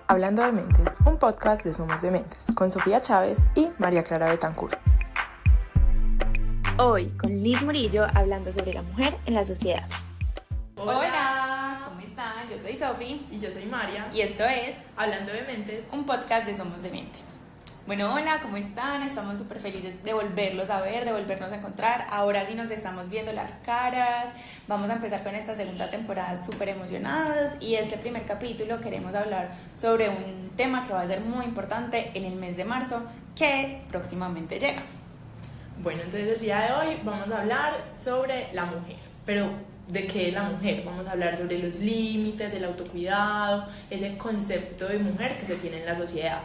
Hablando de Mentes, un podcast de Somos Dementes, con Sofía Chávez y María Clara Betancourt. Hoy con Liz Murillo hablando sobre la mujer en la sociedad. Hola, ¿cómo están? Yo soy Sofi. Y yo soy María. Y esto es Hablando de Mentes, un podcast de Somos Dementes. Bueno, hola, ¿cómo están? Estamos súper felices de volverlos a ver, de volvernos a encontrar. Ahora sí nos estamos viendo las caras. Vamos a empezar con esta segunda temporada súper emocionados. Y este primer capítulo queremos hablar sobre un tema que va a ser muy importante en el mes de marzo, que próximamente llega. Bueno, entonces el día de hoy vamos a hablar sobre la mujer. Pero, ¿de qué es la mujer? Vamos a hablar sobre los límites, el autocuidado, ese concepto de mujer que se tiene en la sociedad.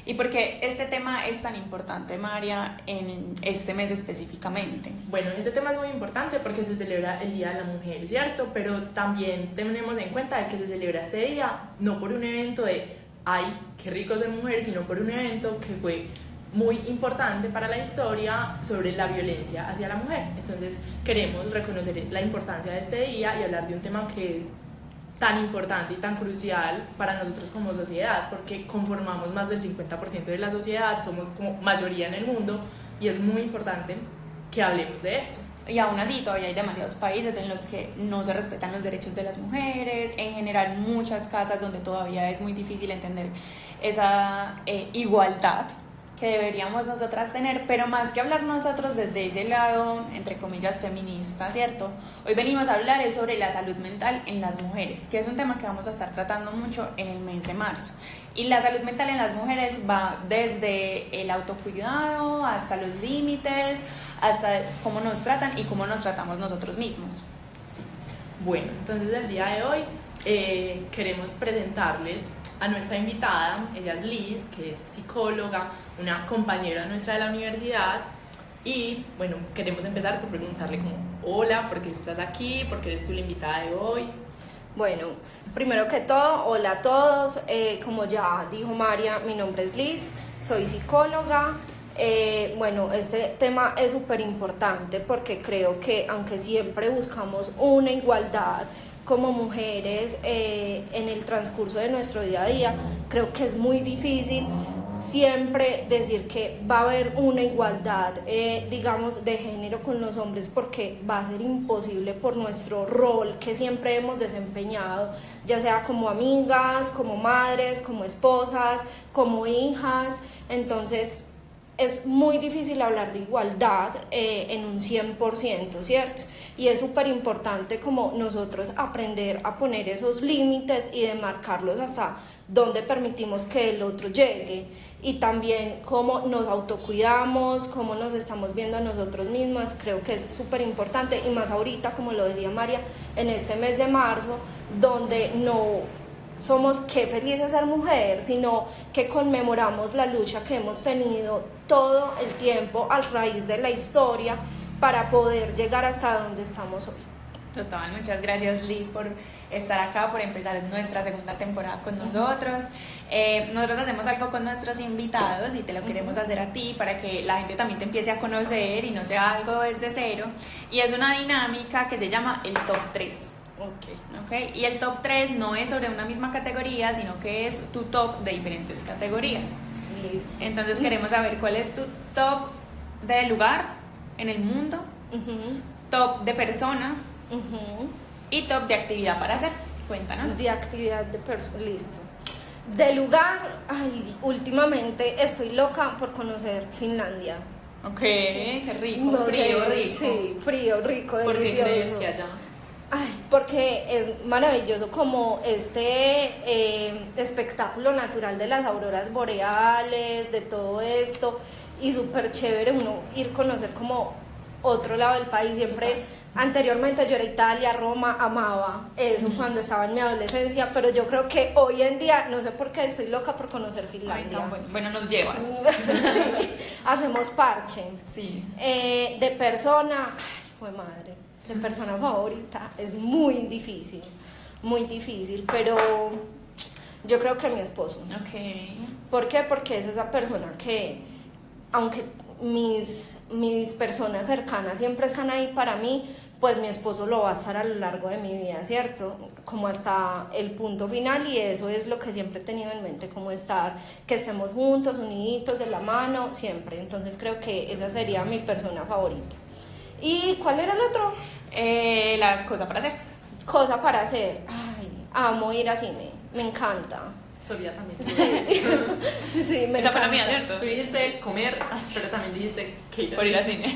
¿Y por qué este tema es tan importante, María, en este mes específicamente? Bueno, este tema es muy importante porque se celebra el Día de la Mujer, ¿cierto? Pero también tenemos en cuenta de que se celebra este día no por un evento de ¡ay, qué rico ser mujer!, sino por un evento que fue muy importante para la historia sobre la violencia hacia la mujer. Entonces queremos reconocer la importancia de este día y hablar de un tema que es tan importante y tan crucial para nosotros como sociedad, porque conformamos más del 50% de la sociedad, somos como mayoría en el mundo y es muy importante que hablemos de esto. Y aún así todavía hay demasiados países en los que no se respetan los derechos de las mujeres, en general muchas casas donde todavía es muy difícil entender esa igualdad que deberíamos nosotras tener, pero más que hablar nosotros desde ese lado, entre comillas, feminista, ¿cierto? Hoy venimos a hablar sobre la salud mental en las mujeres, que es un tema que vamos a estar tratando mucho en el mes de marzo. Y la salud mental en las mujeres va desde el autocuidado hasta los límites, hasta cómo nos tratan y cómo nos tratamos nosotros mismos. Sí. Bueno, entonces el día de hoy queremos presentarles a nuestra invitada. Ella es Liz, que es psicóloga, una compañera nuestra de la universidad. Y bueno, queremos empezar por preguntarle como, hola, ¿por qué estás aquí? ¿Por qué eres tú la invitada de hoy? Bueno, primero que todo, hola a todos. Como ya dijo María, mi nombre es Liz, soy psicóloga. Bueno, este tema es súper importante porque creo que aunque siempre buscamos una igualdad como mujeres en el transcurso de nuestro día a día, creo que es muy difícil siempre decir que va a haber una igualdad, digamos, de género con los hombres, porque va a ser imposible por nuestro rol que siempre hemos desempeñado, ya sea como amigas, como madres, como esposas, como hijas. Entonces es muy difícil hablar de igualdad en un 100%, ¿cierto? Y es súper importante como nosotros aprender a poner esos límites y demarcarlos hasta donde permitimos que el otro llegue. Y también cómo nos autocuidamos, cómo nos estamos viendo a nosotros mismas, creo que es súper importante. Y más ahorita, como lo decía María, en este mes de marzo, donde no somos qué felices ser mujer, sino que conmemoramos la lucha que hemos tenido todo el tiempo a raíz de la historia para poder llegar hasta donde estamos hoy. Total, muchas gracias Liz por estar acá, por empezar nuestra segunda temporada con nosotros. Nosotros hacemos algo con nuestros invitados y te lo queremos hacer a ti para que la gente también te empiece a conocer y no sea algo desde cero. Y es una dinámica que se llama el top 3. Okay. Y el top 3 no es sobre una misma categoría, sino que es tu top de diferentes categorías. Listo. Entonces queremos saber cuál es tu top de lugar en el mundo, top de persona y top de actividad para hacer. Cuéntanos. De actividad de persona, listo. De lugar, ay, últimamente estoy loca por conocer Finlandia. Ok, qué rico, No frío, sé, rico. Sí, frío, rico, ¿Por qué delicioso. crees que allá? Ay, porque es maravilloso como espectáculo natural de las auroras boreales, de todo esto, y súper chévere uno ir a conocer como otro lado del país. Siempre, anteriormente yo era Italia, Roma, amaba eso cuando estaba en mi adolescencia, pero yo creo que hoy en día, no sé por qué, estoy loca por conocer Finlandia. Ay, bueno, nos llevas. Sí, hacemos parche. Sí. De persona, ay, fue madre. De persona favorita es muy difícil, pero yo creo que mi esposo. Ok. ¿Por qué? Porque es esa persona que, aunque mis personas cercanas siempre están ahí para mí, pues mi esposo lo va a estar a lo largo de mi vida, ¿cierto? Como hasta el punto final, y eso es lo que siempre he tenido en mente, como estar, que estemos juntos, uniditos, de la mano, siempre. Entonces creo que esa sería mi persona favorita. ¿Y cuál era el otro? La cosa para hacer. Cosa para hacer. Ay, amo ir a cine, me encanta. Sofía también. Sí, me Esa fue la encanta. mía, ¿cierto? Tú dijiste comer, pero también dijiste que Por ir al cine.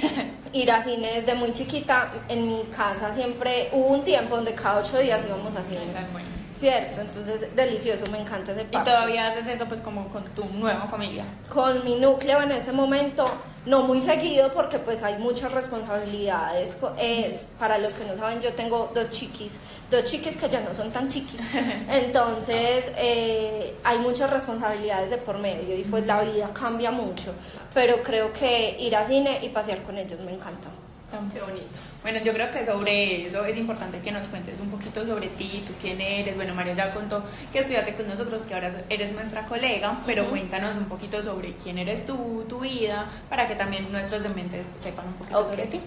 Ir a cine desde muy chiquita, en mi casa siempre hubo un tiempo donde cada 8 días íbamos a cine. Bueno. Cierto, entonces delicioso, me encanta ese Y parche. todavía haces eso pues como con tu nueva familia. Con mi núcleo en ese momento, no muy seguido porque pues hay muchas responsabilidades. Para los que no saben, yo tengo dos chiquis que ya no son tan chiquis. Entonces hay muchas responsabilidades de por medio y pues la vida cambia mucho. Pero creo que ir a cine y pasear con ellos me encanta. qué bonito. Bueno, yo creo que sobre eso es importante que nos cuentes un poquito sobre ti, tú quién eres. Bueno, María ya contó que estudiaste con nosotros, que ahora eres nuestra colega, pero cuéntanos un poquito sobre quién eres tú, tu vida, para que también nuestros dementes sepan un poquito sobre ti.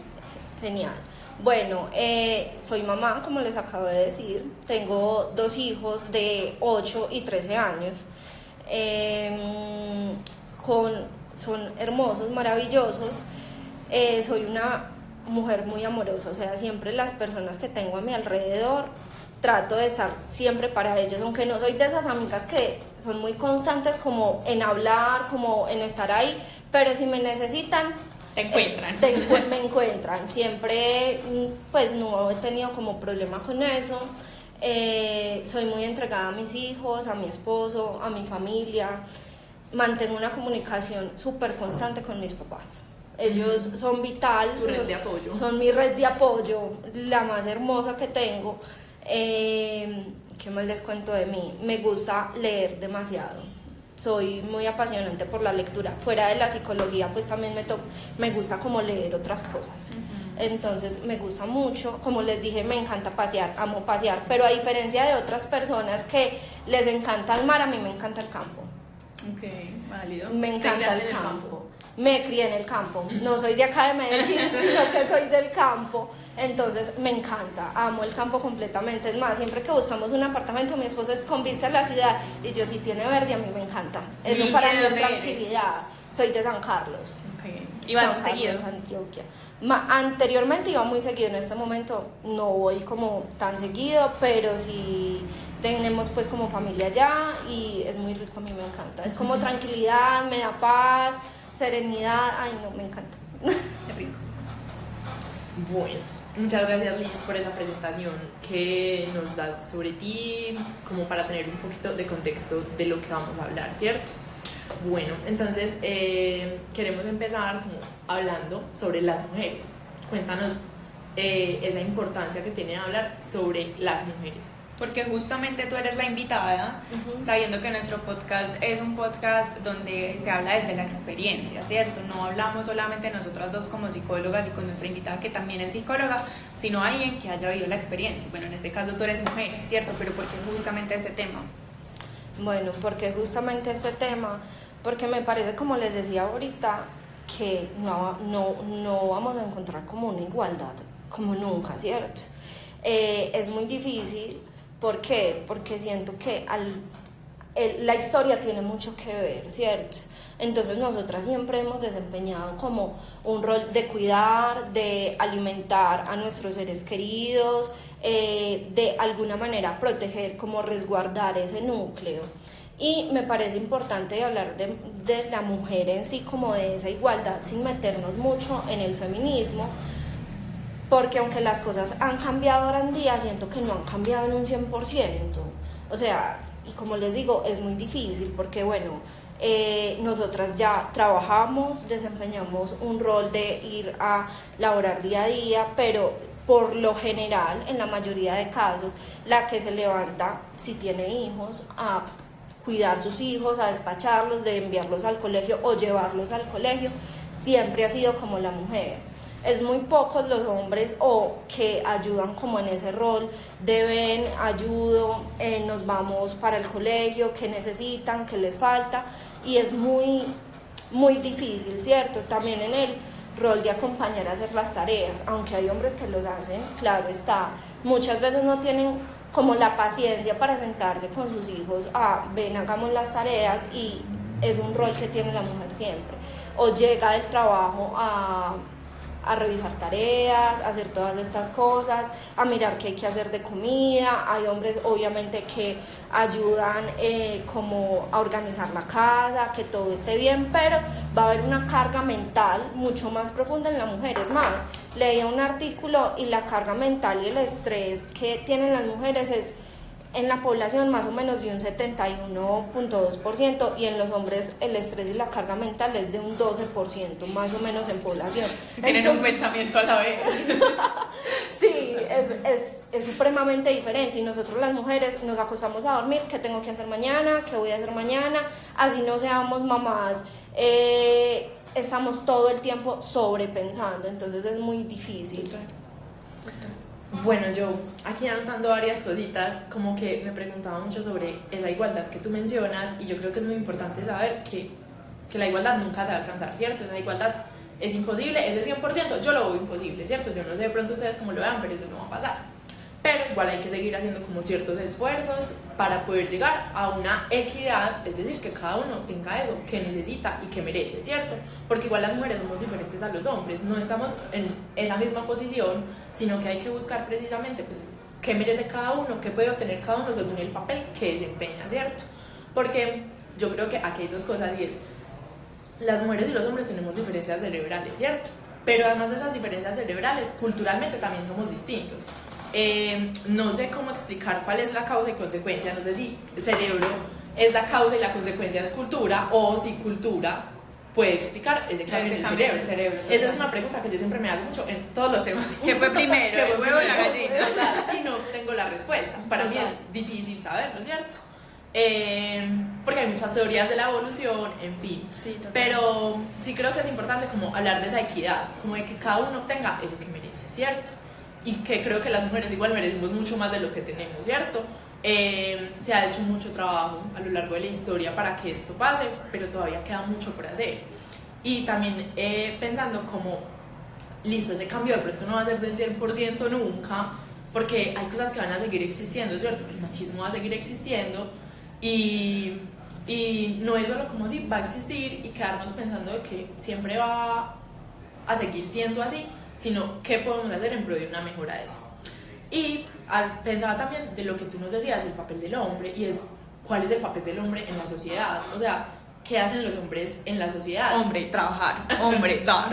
Genial. Bueno, soy mamá, como les acabo de decir. Tengo 2 hijos de 8 y 13 años. Son hermosos, maravillosos. Soy una mujer muy amorosa, o sea, siempre las personas que tengo a mi alrededor trato de estar siempre para ellos, aunque no soy de esas amigas que son muy constantes como en hablar, como en estar ahí, pero si me necesitan, Te encuentran. me encuentran, siempre, pues no he tenido como problema con eso. Soy muy entregada a mis hijos, a mi esposo, a mi familia, mantengo una comunicación súper constante con mis papás. Ellos son vital, Tu red de apoyo. son mi red de apoyo, la más hermosa que tengo. ¿Qué más les cuento de mí? Me gusta leer demasiado, soy muy apasionante por la lectura. Fuera de la psicología, pues también me gusta como leer otras cosas. Entonces me gusta mucho, como les dije, me encanta pasear, amo pasear, pero a diferencia de otras personas que les encanta el mar, a mí me encanta el campo. Ok, válido. Me encanta criaste el en el campo. campo? Me crié en el campo. No soy de acá de Medellín, sino que soy del campo. Entonces me encanta, amo el campo completamente. Es más, siempre que buscamos un apartamento, mi esposo es con vista a la ciudad y yo, si tiene verde, a mí me encanta. Eso ¿Y para de mí es dónde tranquilidad. Soy de San Carlos. Ok. ¿Y vas San seguido? Carlos, Antioquia. Anteriormente iba muy seguido, en este momento no voy como tan seguido, pero sí tenemos pues como familia allá y es muy rico, a mí me encanta. Es como tranquilidad, me da paz, serenidad, ay no, me encanta. Qué rico. Bueno, muchas gracias Liz por esa presentación que nos das sobre ti, como para tener un poquito de contexto de lo que vamos a hablar, ¿cierto? Bueno, entonces queremos empezar como hablando sobre las mujeres. Cuéntanos esa importancia que tiene hablar sobre las mujeres. Porque justamente tú eres la invitada, sabiendo que nuestro podcast es un podcast donde se habla desde la experiencia, ¿cierto? No hablamos solamente nosotras dos como psicólogas y con nuestra invitada que también es psicóloga, sino alguien que haya vivido la experiencia. Bueno, en este caso tú eres mujer, ¿cierto? Pero ¿por qué justamente este tema? Bueno, porque justamente este tema, porque me parece, como les decía ahorita, que no vamos a encontrar como una igualdad, como nunca, ¿cierto? Es muy difícil. ¿Por qué? Porque siento que la historia tiene mucho que ver, ¿cierto? Entonces nosotras siempre hemos desempeñado como un rol de cuidar, de alimentar a nuestros seres queridos, de alguna manera proteger, como resguardar ese núcleo. Y me parece importante hablar de la mujer en sí, como de esa igualdad, sin meternos mucho en el feminismo, porque aunque las cosas han cambiado ahora en día, siento que no han cambiado en un 100%. O sea, y como les digo, es muy difícil porque, bueno, nosotras ya trabajamos, desempeñamos un rol de ir a laborar día a día, pero por lo general, en la mayoría de casos, la que se levanta, si tiene hijos, a cuidar sus hijos, a despacharlos, de enviarlos al colegio o llevarlos al colegio, siempre ha sido como la mujer. Es muy pocos los hombres o que ayudan como en ese rol de ven, ayudo, nos vamos para el colegio, qué necesitan, qué les falta, y es muy, muy difícil, ¿cierto? También en el rol de acompañar a hacer las tareas, aunque hay hombres que los hacen, claro está, muchas veces no tienen como la paciencia para sentarse con sus hijos, ven, hagamos las tareas, y es un rol que tiene la mujer siempre, o llega del trabajo a revisar tareas, a hacer todas estas cosas, a mirar qué hay que hacer de comida. Hay hombres obviamente que ayudan como a organizar la casa, que todo esté bien, pero va a haber una carga mental mucho más profunda en la mujer. Es más, leía un artículo y la carga mental y el estrés que tienen las mujeres es en la población más o menos de un 71.2%, y en los hombres el estrés y la carga mental es de un 12% más o menos en población. Tienen entonces, un pensamiento a la vez. Sí, es supremamente diferente, y nosotros las mujeres nos acostamos a dormir, ¿qué tengo que hacer mañana? ¿Qué voy a hacer mañana? Así no seamos mamás, estamos todo el tiempo sobrepensando, entonces es muy difícil. Bueno, yo aquí anotando varias cositas, como que me preguntaba mucho sobre esa igualdad que tú mencionas, y yo creo que es muy importante saber que la igualdad nunca se va a alcanzar, ¿cierto? Esa igualdad es imposible, ese 100% yo lo veo imposible, ¿cierto? Yo no sé de pronto ustedes cómo lo vean, pero eso no va a pasar. Pero igual hay que seguir haciendo como ciertos esfuerzos para poder llegar a una equidad, es decir, que cada uno tenga eso que necesita y que merece, ¿cierto? Porque igual las mujeres somos diferentes a los hombres, no estamos en esa misma posición, sino que hay que buscar precisamente pues qué merece cada uno, qué puede obtener cada uno según el papel que desempeña, ¿cierto? Porque yo creo que aquí hay dos cosas, y es, las mujeres y los hombres tenemos diferencias cerebrales, ¿cierto? Pero además de esas diferencias cerebrales, culturalmente también somos distintos. No sé cómo explicar cuál es la causa y consecuencia, no sé si cerebro es la causa y la consecuencia es cultura, o si cultura puede explicar ese cambio en el cerebro. Esa es una pregunta que yo siempre me hago mucho en todos los temas. ¿Qué fue primero? ¿El huevo o la gallina? Y no tengo la respuesta. Para mí es difícil saberlo, ¿cierto? Porque hay muchas teorías de la evolución, en fin. Sí, pero sí creo que es importante como hablar de esa equidad, como de que cada uno obtenga eso que merece, ¿cierto? Y que creo que las mujeres igual merecemos mucho más de lo que tenemos, ¿cierto? Se ha hecho mucho trabajo a lo largo de la historia para que esto pase, pero todavía queda mucho por hacer. Y también pensando como, listo, ese cambio de pronto no va a ser del 100% nunca, porque hay cosas que van a seguir existiendo, ¿cierto? El machismo va a seguir existiendo, y no es solo como si va a existir y quedarnos pensando de que siempre va a seguir siendo así, sino qué podemos hacer en pro de una mejora de eso. Y pensaba también de lo que tú nos decías, el papel del hombre, y es cuál es el papel del hombre en la sociedad, o sea, ¿qué hacen los hombres en la sociedad? Hombre, trabajar, hombre, dar.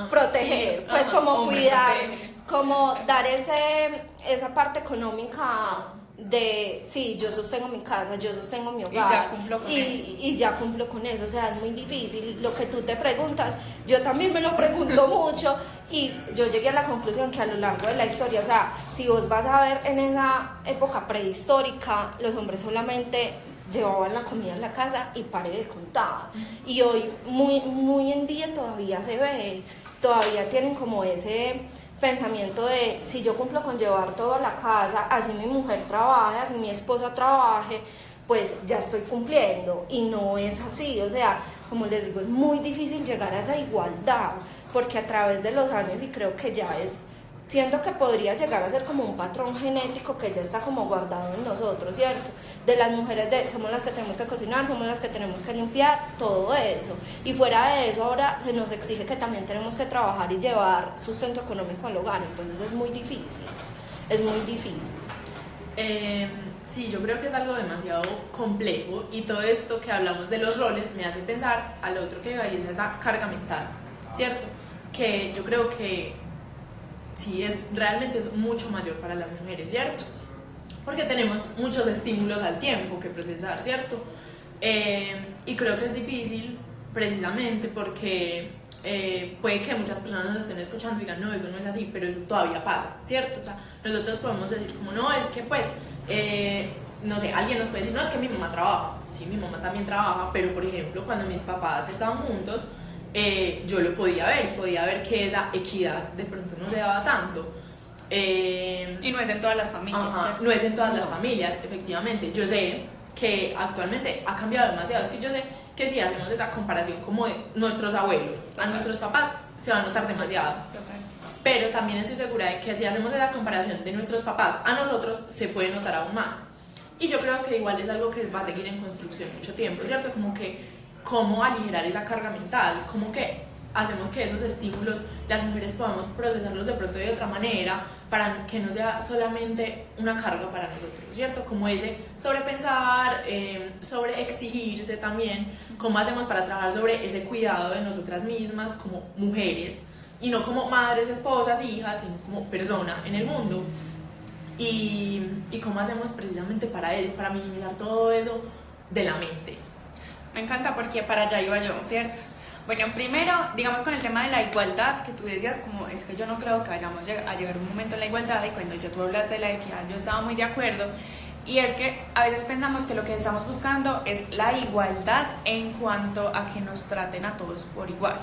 Proteger, pues como Hombre, cuidar, protege. como dar esa parte económica de, sí, yo sostengo mi casa, yo sostengo mi hogar, Y ya cumplo con eso. Y ya cumplo con eso, o sea, es muy difícil. Lo que tú te preguntas, yo también me lo pregunto mucho, y yo llegué a la conclusión que a lo largo de la historia, o sea, si vos vas a ver en esa época prehistórica, los hombres solamente llevaban la comida en la casa y pare de contar, y hoy muy en día todavía se ve, todavía tienen como ese pensamiento de, si yo cumplo con llevar todo a la casa, así mi mujer trabaje, así mi esposa trabaje, pues ya estoy cumpliendo, y no es así. O sea, como les digo, es muy difícil llegar a esa igualdad, porque a través de los años, y creo que ya siento que podría llegar a ser como un patrón genético que ya está como guardado en nosotros, ¿cierto? De las mujeres, somos las que tenemos que cocinar, somos las que tenemos que limpiar, todo eso. Y fuera de eso, ahora se nos exige que también tenemos que trabajar y llevar sustento económico al hogar, entonces es muy difícil, es muy difícil. Sí, yo creo que es algo demasiado complejo, y todo esto que hablamos de los roles me hace pensar a lo otro que iba, y es esa carga mental, ¿cierto? Que yo creo que sí, realmente es mucho mayor para las mujeres, ¿cierto? Porque tenemos muchos estímulos al tiempo que procesar, ¿cierto? Y creo que es difícil precisamente porque puede que muchas personas nos estén escuchando y digan, no, eso no es así, pero eso todavía pasa, ¿cierto? O sea, nosotros podemos decir como, no, es que pues, no sé, alguien nos puede decir, no, es que mi mamá trabaja. Sí, mi mamá también trabaja, pero por ejemplo, cuando mis papás estaban juntos, yo lo podía ver, y podía ver que esa equidad de pronto no se daba tanto. Y no es en todas las familias. Ajá, no es en todas las familias, efectivamente. Yo sé que actualmente ha cambiado demasiado. Es que yo sé que si hacemos esa comparación como de nuestros abuelos, a nuestros papás se va a notar demasiado. Total. Pero también estoy segura de que si hacemos esa comparación de nuestros papás a nosotros, se puede notar aún más. Y yo creo que igual es algo que va a seguir en construcción mucho tiempo, ¿cierto? Como que cómo aligerar esa carga mental, como que hacemos que esos estímulos las mujeres podamos procesarlos de pronto de otra manera para que no sea solamente una carga para nosotros, ¿cierto? Como ese sobrepensar, sobre exigirse también, cómo hacemos para trabajar sobre ese cuidado de nosotras mismas como mujeres y no como madres, esposas, hijas, sino como persona en el mundo. Y cómo hacemos precisamente para eso, para minimizar todo eso de la mente. Me encanta porque para allá iba yo, ¿cierto? Bueno, primero, digamos con el tema de la igualdad, que tú decías como, es que yo no creo que vayamos a llegar un momento en la igualdad, y cuando tú hablaste de la equidad yo estaba muy de acuerdo, y es que a veces pensamos que lo que estamos buscando es la igualdad en cuanto a que nos traten a todos por igual.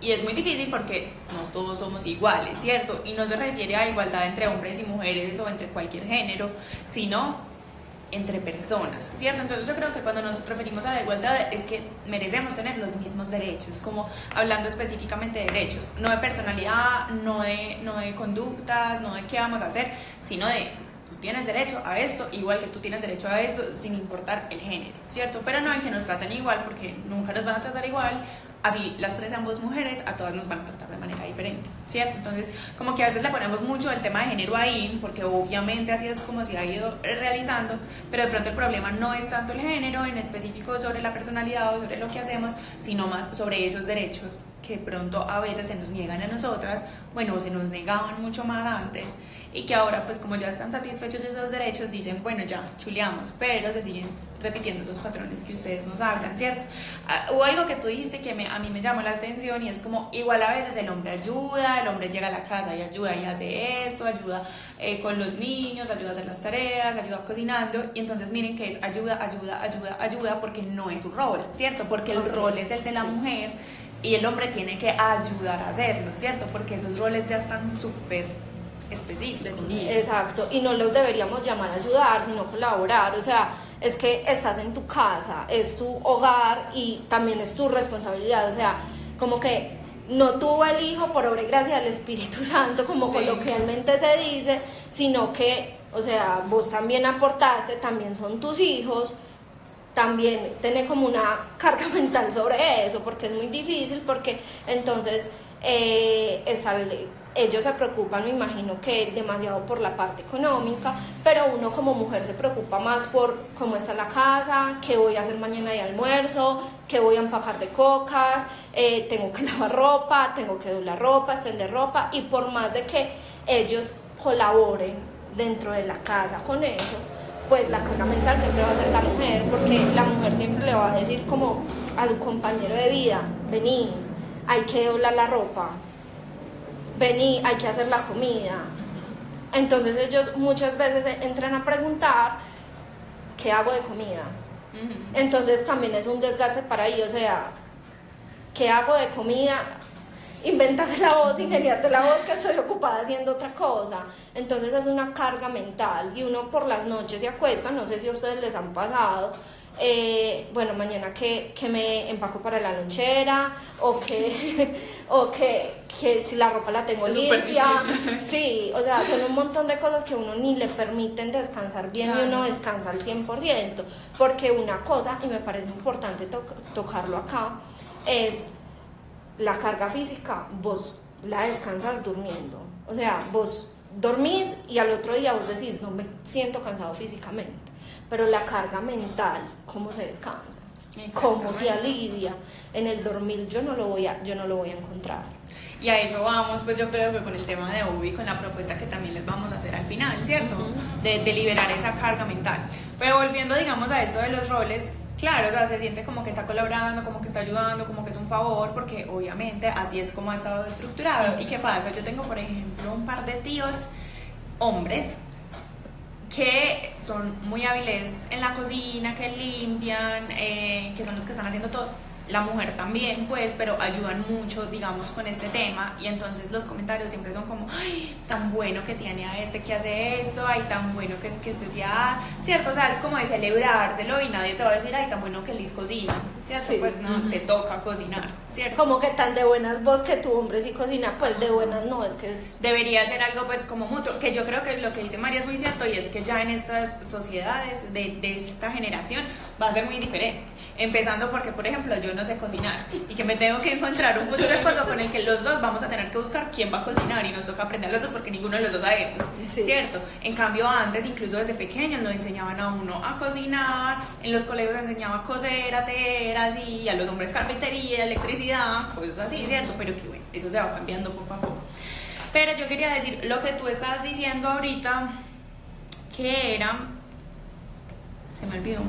Y es muy difícil porque no todos somos iguales, ¿cierto? Y no se refiere a igualdad entre hombres y mujeres o entre cualquier género, sino entre personas, ¿cierto? Entonces yo creo que cuando nos referimos a la igualdad es que merecemos tener los mismos derechos, como hablando específicamente de derechos, no de personalidad, no de conductas, no de qué vamos a hacer, sino de tú tienes derecho a esto, igual que tú tienes derecho a esto, sin importar el género, ¿cierto? Pero no en que nos traten igual, porque nunca nos van a tratar igual. Así las tres ambos mujeres, a todas nos van a tratar de manera diferente, ¿cierto? Entonces, como que a veces le ponemos mucho el tema de género ahí, porque obviamente así es como se ha ido realizando, pero de pronto el problema no es tanto el género en específico sobre la personalidad o sobre lo que hacemos, sino más sobre esos derechos que de pronto a veces se nos niegan a nosotras, bueno, se nos negaban mucho más antes, y que ahora pues como ya están satisfechos esos derechos dicen, bueno, ya chuleamos, pero se siguen repitiendo esos patrones que ustedes nos hablan, ¿cierto? Hubo algo que tú dijiste que a mí me llamó la atención, y es como igual a veces el hombre ayuda, el hombre llega a la casa y ayuda y hace esto, ayuda con los niños, ayuda a hacer las tareas, ayuda cocinando, y entonces miren que es ayuda porque no es su rol, ¿cierto? Porque el rol es el de la mujer y el hombre tiene que ayudar a hacerlo, ¿cierto? Porque esos roles ya están súper específicos. Exacto, y no los deberíamos llamar a ayudar, sino colaborar. O sea, es que estás en tu casa, es tu hogar y también es tu responsabilidad. O sea, como que no tuvo el hijo por obra y gracia del Espíritu Santo, como sí, coloquialmente se dice, sino que, o sea, vos también aportaste, también son tus hijos, también tenés como una carga mental sobre eso, porque es muy difícil, porque entonces ellos se preocupan, me imagino que demasiado por la parte económica, pero uno como mujer se preocupa más por cómo está la casa, qué voy a hacer mañana de almuerzo, qué voy a empacar de cocas, tengo que lavar ropa, tengo que doblar ropa, extender ropa, y por más de que ellos colaboren dentro de la casa con eso, pues la carga mental siempre va a ser la mujer, porque la mujer siempre le va a decir como a su compañero de vida, vení, hay que doblar la ropa, vení, hay que hacer la comida. Entonces ellos muchas veces entran a preguntar, ¿qué hago de comida? Entonces también es un desgaste para ellos, o sea, ¿qué hago de comida? Invéntate la voz, ingeniate la voz, que estoy ocupada haciendo otra cosa. Entonces es una carga mental, y uno por las noches se acuesta, no sé si a ustedes les han pasado, bueno, mañana que me empaco para la lonchera, o que si la ropa la tengo limpia, sí, o sea, son un montón de cosas que uno ni le permiten descansar bien, claro. Y uno descansa al 100%, porque una cosa, y me parece importante tocarlo acá, es la carga física, vos la descansas durmiendo, o sea, vos dormís y al otro día vos decís, no me siento cansado físicamente, pero la carga mental, ¿cómo se descansa? ¿Cómo se alivia? En el dormir yo no lo voy a encontrar. Y a eso vamos, pues yo creo que con el tema de UBI, con la propuesta que también les vamos a hacer al final, ¿cierto? De liberar esa carga mental. Pero volviendo, digamos, a esto de los roles, claro, o sea, se siente como que está colaborando, como que está ayudando, como que es un favor, porque obviamente así es como ha estado estructurado. ¿Y qué pasa? Yo tengo, por ejemplo, un par de tíos hombres que son muy hábiles en la cocina, que limpian, que son los que están haciendo todo. la mujer también, pues, pero ayudan mucho, digamos, con este tema, y entonces los comentarios siempre son como, ay, tan bueno que tiene a este que hace esto, ay, tan bueno que este sea, ¿cierto? O sea, es como de celebrárselo y nadie te va a decir, ay, tan bueno que Liz cocina, ¿cierto? Sí. Pues no, te toca cocinar, ¿cierto? Como que tan de buenas vos que tu hombre sí cocina, pues de buenas no, es que es... Debería ser algo pues como mutuo, que yo creo que lo que dice María es muy cierto, y es que ya en estas sociedades de esta generación va a ser muy diferente. Empezando porque, por ejemplo, yo no sé cocinar y que me tengo que encontrar un futuro esposo con el que los dos vamos a tener que buscar quién va a cocinar, y nos toca aprender los dos porque ninguno de los dos sabemos, Sí. ¿cierto? En cambio antes, incluso desde pequeños, nos enseñaban a uno a cocinar, en los colegios se enseñaba a coser, a tejer, así, a los hombres carpintería, electricidad, cosas así, ¿cierto? Pero que bueno, eso se va cambiando poco a poco. Pero yo quería decir lo que tú estabas diciendo ahorita, que era... Se me olvidó.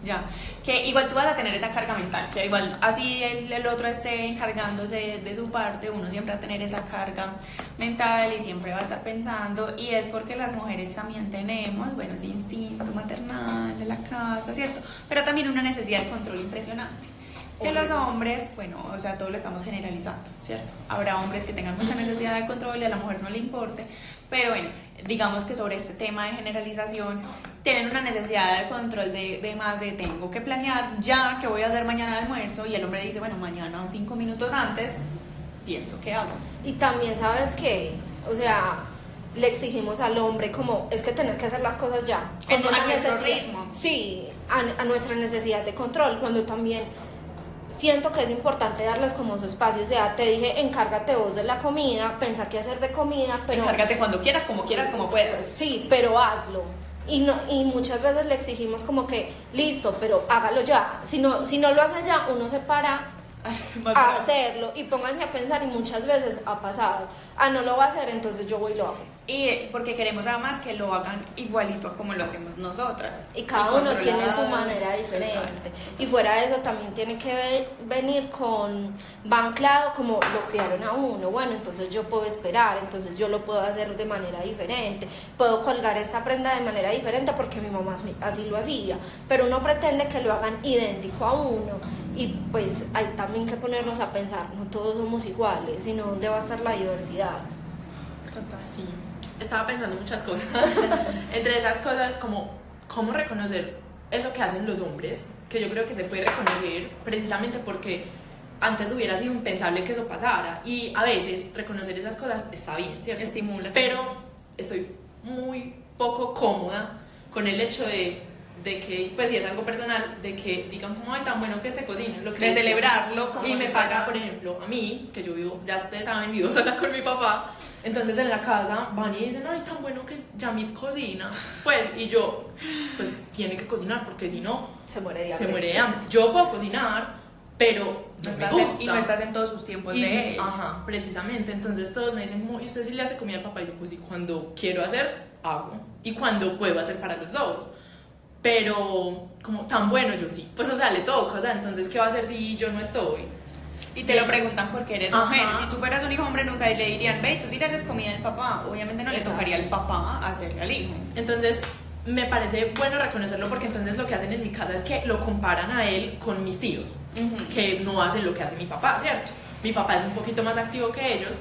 Ya, que igual tú vas a tener esa carga mental, que igual así el otro esté encargándose de su parte, uno siempre va a tener esa carga mental y siempre va a estar pensando, y es porque las mujeres también tenemos, bueno, ese instinto maternal de la casa, ¿cierto? Pero también una necesidad de control impresionante. Que los hombres, bueno, o sea, todo lo estamos generalizando, ¿cierto? Habrá hombres que tengan mucha necesidad de control y a la mujer no le importe, pero bueno, digamos que sobre este tema de generalización, tienen una necesidad de control de más de tengo que planear ya qué voy a hacer mañana de almuerzo, y el hombre dice, bueno, mañana 5 minutos antes pienso qué hago. Y también sabes que, o sea, le exigimos al hombre como, es que tenés que hacer las cosas ya. A nuestro ritmo. Sí, a nuestra necesidad de control, cuando también... Siento que es importante darles como su espacio, o sea, te dije, encárgate vos de la comida, pensá qué hacer de comida, pero... Encárgate cuando quieras, como puedas. Sí, pero hazlo. Y muchas veces le exigimos como que, listo, pero hágalo ya. Si no lo hace ya, uno se para a hacerlo, y pónganse a pensar, y muchas veces ha pasado, no lo va a hacer, entonces yo voy y lo hago. Y porque queremos además que lo hagan igualito a como lo hacemos nosotras. Y cada uno tiene su controlado. manera diferente. Total. Y fuera de eso también tiene que venir va anclado como lo criaron a uno. Bueno, entonces yo puedo esperar, entonces yo lo puedo hacer de manera diferente. Puedo colgar esa prenda de manera diferente porque mi mamá así lo hacía. Pero uno pretende que lo hagan idéntico a uno. Y pues hay también que ponernos a pensar, no todos somos iguales, sino dónde va a estar la diversidad. Total, sí. Estaba pensando muchas cosas. Entre esas cosas, como cómo reconocer eso que hacen los hombres, que yo creo que se puede reconocer precisamente porque antes hubiera sido impensable que eso pasara. Y a veces reconocer esas cosas está bien, ¿cierto? Estimula. Pero estoy muy poco cómoda con el hecho de que, pues si es algo personal, de que digan como, ay, tan bueno que se cocina, lo que De celebrarlo como y si me pasa, fuera... por ejemplo, a mí, que yo vivo, ya ustedes saben, vivo sola con mi papá, entonces en la casa van y dicen, ay, tan bueno que Yamit cocina, pues, y yo, pues tiene que cocinar, porque si no, Se muere de se hambre. muere de hambre. Yo puedo cocinar, pero no me gusta. Y no estás en todos sus tiempos de él. Ajá, precisamente. Entonces todos me dicen, como, ¿y usted sí le hace comida al papá? Y yo, pues, y cuando quiero hacer, hago. Y cuando puedo hacer para los dos. Pero, como tan bueno, yo sí. Pues, o sea, le toca, o sea, entonces, ¿qué va a hacer si yo no estoy? Y te lo preguntan porque eres Ajá. mujer. Si tú fueras un hijo hombre, nunca le dirían, ve, tú sí le haces comida al papá. Obviamente no le Exacto. tocaría al papá hacerle al hijo. Entonces, me parece bueno reconocerlo porque entonces lo que hacen en mi casa es que lo comparan a él con mis tíos, que no hacen lo que hace mi papá, ¿cierto? Mi papá es un poquito más activo que ellos,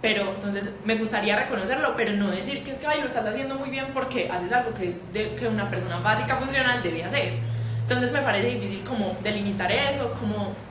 pero entonces me gustaría reconocerlo, pero no decir que es que, ay, lo estás haciendo muy bien porque haces algo que es que una persona básica funcional debe hacer. Entonces me parece difícil como delimitar eso, como...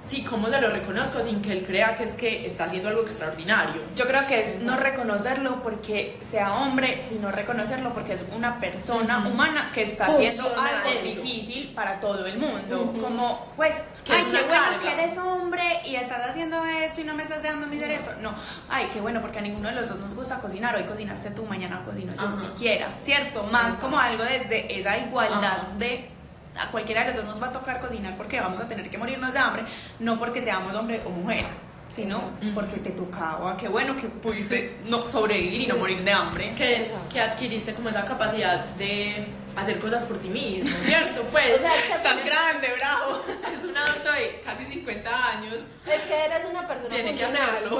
Sí, cómo se lo reconozco sin que él crea que es que está haciendo algo extraordinario. Yo creo que es no reconocerlo porque sea hombre, sino reconocerlo porque es una persona humana que está haciendo Funcional. algo Eso. difícil para todo el mundo. Como, pues, Que ay, es qué una bueno carga. que eres hombre y estás haciendo esto y no me estás dejando a mí hacer esto. No, ay, qué bueno porque a ninguno de los dos nos gusta cocinar. Hoy cocinaste tú, mañana cocino yo, Ajá. siquiera, ¿cierto? Más como algo desde esa igualdad Ajá. de... A cualquiera de los dos nos va a tocar cocinar porque vamos a tener que morirnos de hambre, no porque seamos hombre o mujer, sino porque te tocaba, qué bueno que pudiste no sobrevivir y no morir de hambre. Que adquiriste como esa capacidad de hacer cosas por ti mismo, ¿cierto? Pues, O sea, es que Estás grande, bravo. es un adulto de casi 50 años. Es que eres una persona Tiene que funcional, hacerlo.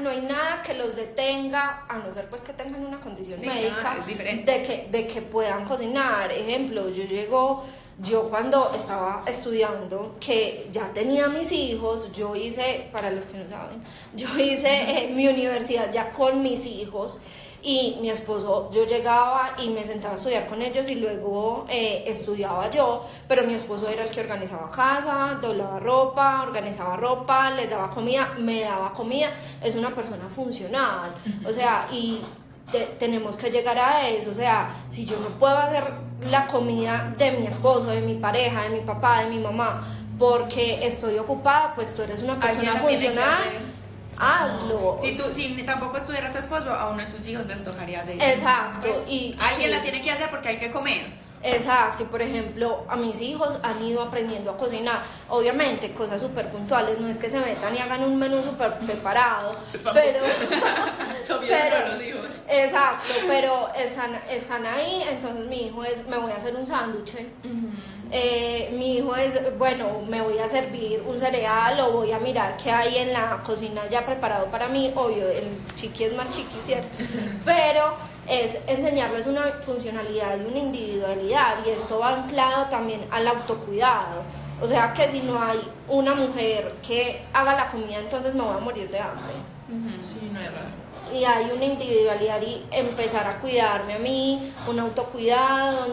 no hay nada que los detenga, a no ser pues que tengan una condición Sí, médica, claro, es diferente. de que puedan cocinar. Ejemplo, yo cuando estaba estudiando, que ya tenía mis hijos, yo hice, para los que no saben, yo hice mi universidad ya con mis hijos. Y mi esposo, yo llegaba y me sentaba a estudiar con ellos y luego estudiaba yo, pero mi esposo era el que organizaba casa, doblaba ropa, organizaba ropa, les daba comida, me daba comida. Es una persona funcional, o sea, y tenemos que llegar a eso. O sea, si yo no puedo hacer la comida de mi esposo, de mi pareja, de mi papá, de mi mamá, porque estoy ocupada, pues tú eres una persona Alguien la tiene que funcional. hacer. Hazlo. Si tampoco estuviera tu esposo, a uno de tus hijos les tocaría hacer. Exacto. Pues, Y alguien sí. la tiene que hacer porque hay que comer. Exacto, y por ejemplo, a mis hijos han ido aprendiendo a cocinar, obviamente cosas súper puntuales, no es que se metan y hagan un menú súper preparado, pero, Pero los hijos. exacto, pero están ahí. Entonces mi hijo es, me voy a hacer un sándwich, mi hijo es, bueno, me voy a servir un cereal o voy a mirar qué hay en la cocina ya preparado para mí. Obvio, el chiqui es más chiqui, ¿cierto? Pero es enseñarles una funcionalidad y una individualidad, y esto va anclado también al autocuidado. O sea que si no hay una mujer que haga la comida, entonces me voy a morir de hambre. Sí, no hay razón. Y hay una individualidad y empezar a cuidarme a mí, un autocuidado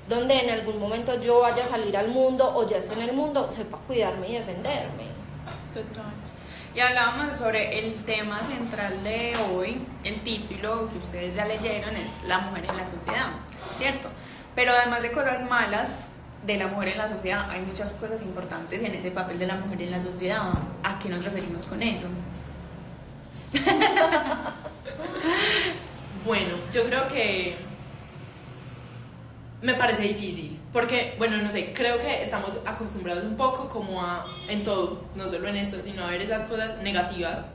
donde en algún momento yo vaya a salir al mundo o ya esté en el mundo, sepa cuidarme y defenderme. Total. Y hablábamos sobre el tema central de hoy, el título que ustedes ya leyeron es La mujer en la sociedad, ¿cierto? Pero además de cosas malas de la mujer en la sociedad, hay muchas cosas importantes en ese papel de la mujer en la sociedad. ¿A qué nos referimos con eso? Bueno, yo creo que me parece difícil, porque, bueno, no sé, creo que estamos acostumbrados un poco como en todo, no solo en esto, sino a ver esas cosas negativas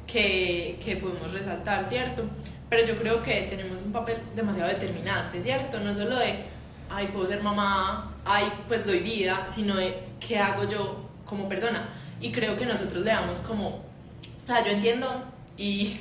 que podemos resaltar, ¿cierto? Pero yo creo que tenemos un papel demasiado determinante, ¿cierto? No solo de, ay, puedo ser mamá, ay, pues doy vida, sino de qué hago yo como persona. Y creo que nosotros le damos como, o sea, yo entiendo y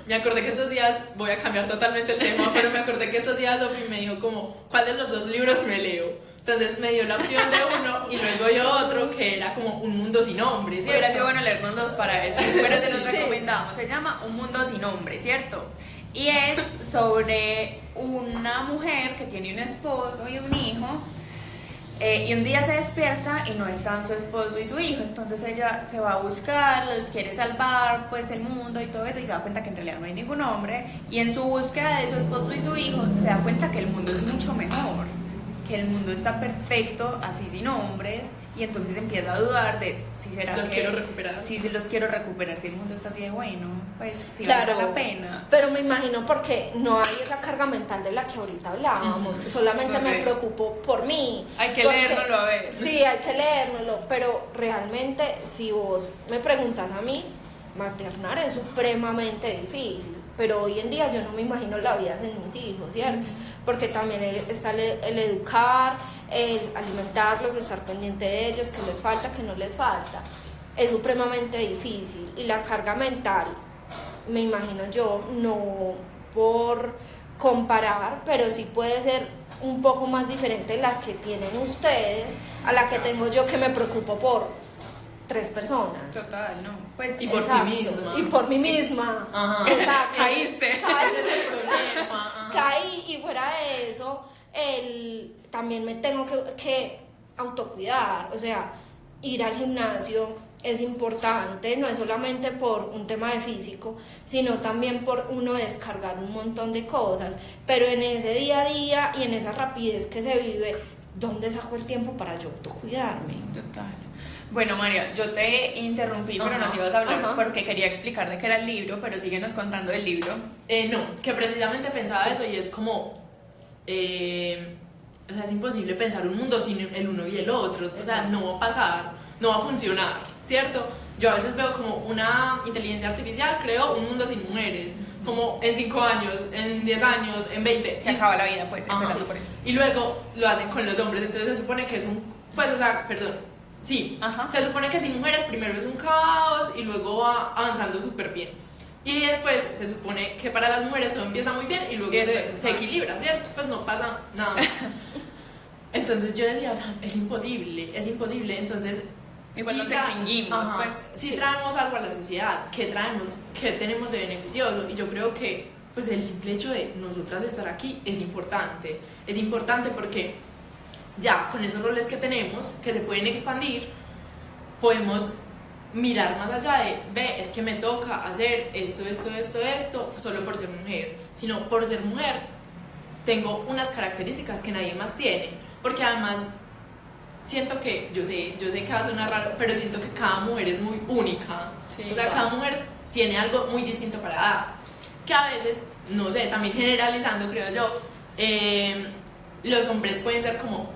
me acordé que estos días, voy a cambiar totalmente el tema, pero me acordé que estos días Sofi me dijo como, ¿cuál de los 2 libros me leo? Entonces me dio la opción de uno y luego dio otro que era como Un mundo sin nombre, ¿cierto? Hubiera sido bueno leernos dos para eso, pero se los Sí. recomendamos. Se llama Un mundo sin nombre, ¿cierto? Y es sobre una mujer que tiene un esposo y un hijo, y un día se despierta y no están su esposo y su hijo. Entonces ella se va a buscar, los quiere salvar, pues el mundo y todo eso, y se da cuenta que en realidad no hay ningún hombre. Y en su búsqueda de su esposo y su hijo se da cuenta que el mundo es mucho mejor, que el mundo está perfecto así sin hombres, y entonces empieza a dudar de si será Los que quiero recuperar. si los quiero recuperar, si el mundo está así de bueno, pues sí Claro, vale la pena. pero me imagino porque no hay esa carga mental de la que ahorita hablábamos, solamente No sé. me preocupo por mí. Hay que porque- leérnoslo a ver. Sí, hay que leérnoslo, pero realmente si vos me preguntas a mí, maternar es supremamente difícil, pero hoy en día yo no me imagino la vida sin mis hijos, ¿cierto? Porque también está el educar, el alimentarlos, estar pendiente de ellos, que les falta, que no les falta, es supremamente difícil. Y la carga mental, me imagino yo, no por comparar, pero sí puede ser un poco más diferente la que tienen ustedes a la que tengo yo, que me preocupo por 3 personas. Total, no. Pues Y por ti Exacto. misma. Y por mí misma. Ajá. Exacto. Caíste. Caí. Ese es el problema. Ajá. Caí, y fuera de eso, también me tengo que autocuidar. O sea, ir al gimnasio es importante, no es solamente por un tema de físico, sino también por uno descargar un montón de cosas. Pero en ese día a día y en esa rapidez que se vive, ¿dónde saco el tiempo para yo autocuidarme? Total. Bueno, María, yo te interrumpí, pero Ajá, nos ibas a hablar ajá. porque quería explicar de qué era el libro, pero síguenos contando del libro. No, que precisamente pensaba eso y es como, o sea, es imposible pensar un mundo sin el uno y el otro, o sea, no va a pasar, no va a funcionar, ¿cierto? Yo a veces veo como una inteligencia artificial, creo, un mundo sin mujeres, como en 5 años, en 10 años, en 20. Se acaba la vida, pues, Ajá. empezando por eso. Y luego lo hacen con los hombres, entonces se supone que es un, pues, o sea, perdón, sí, Ajá. se supone que sin mujeres primero es un caos y luego va avanzando súper bien. Y después se supone que para las mujeres todo empieza muy bien y luego se equilibra, ¿cierto? Pues no pasa nada. Entonces yo decía, o sea, es imposible, entonces... Igual sí nos extinguimos, pues. Sí traemos algo a la sociedad, ¿qué traemos? ¿Qué tenemos de beneficioso? Y yo creo que pues el simple hecho de nosotras estar aquí es importante porque ya con esos roles que tenemos, que se pueden expandir, podemos mirar más allá de, ve, es que me toca hacer esto, solo por ser mujer, sino por ser mujer tengo unas características que nadie más tiene, porque además siento que, yo sé que va a sonar raro, pero siento que cada mujer es muy única, Sí, o sea, cada mujer tiene algo muy distinto para dar, que a veces, no sé, también generalizando creo yo, los hombres pueden ser como,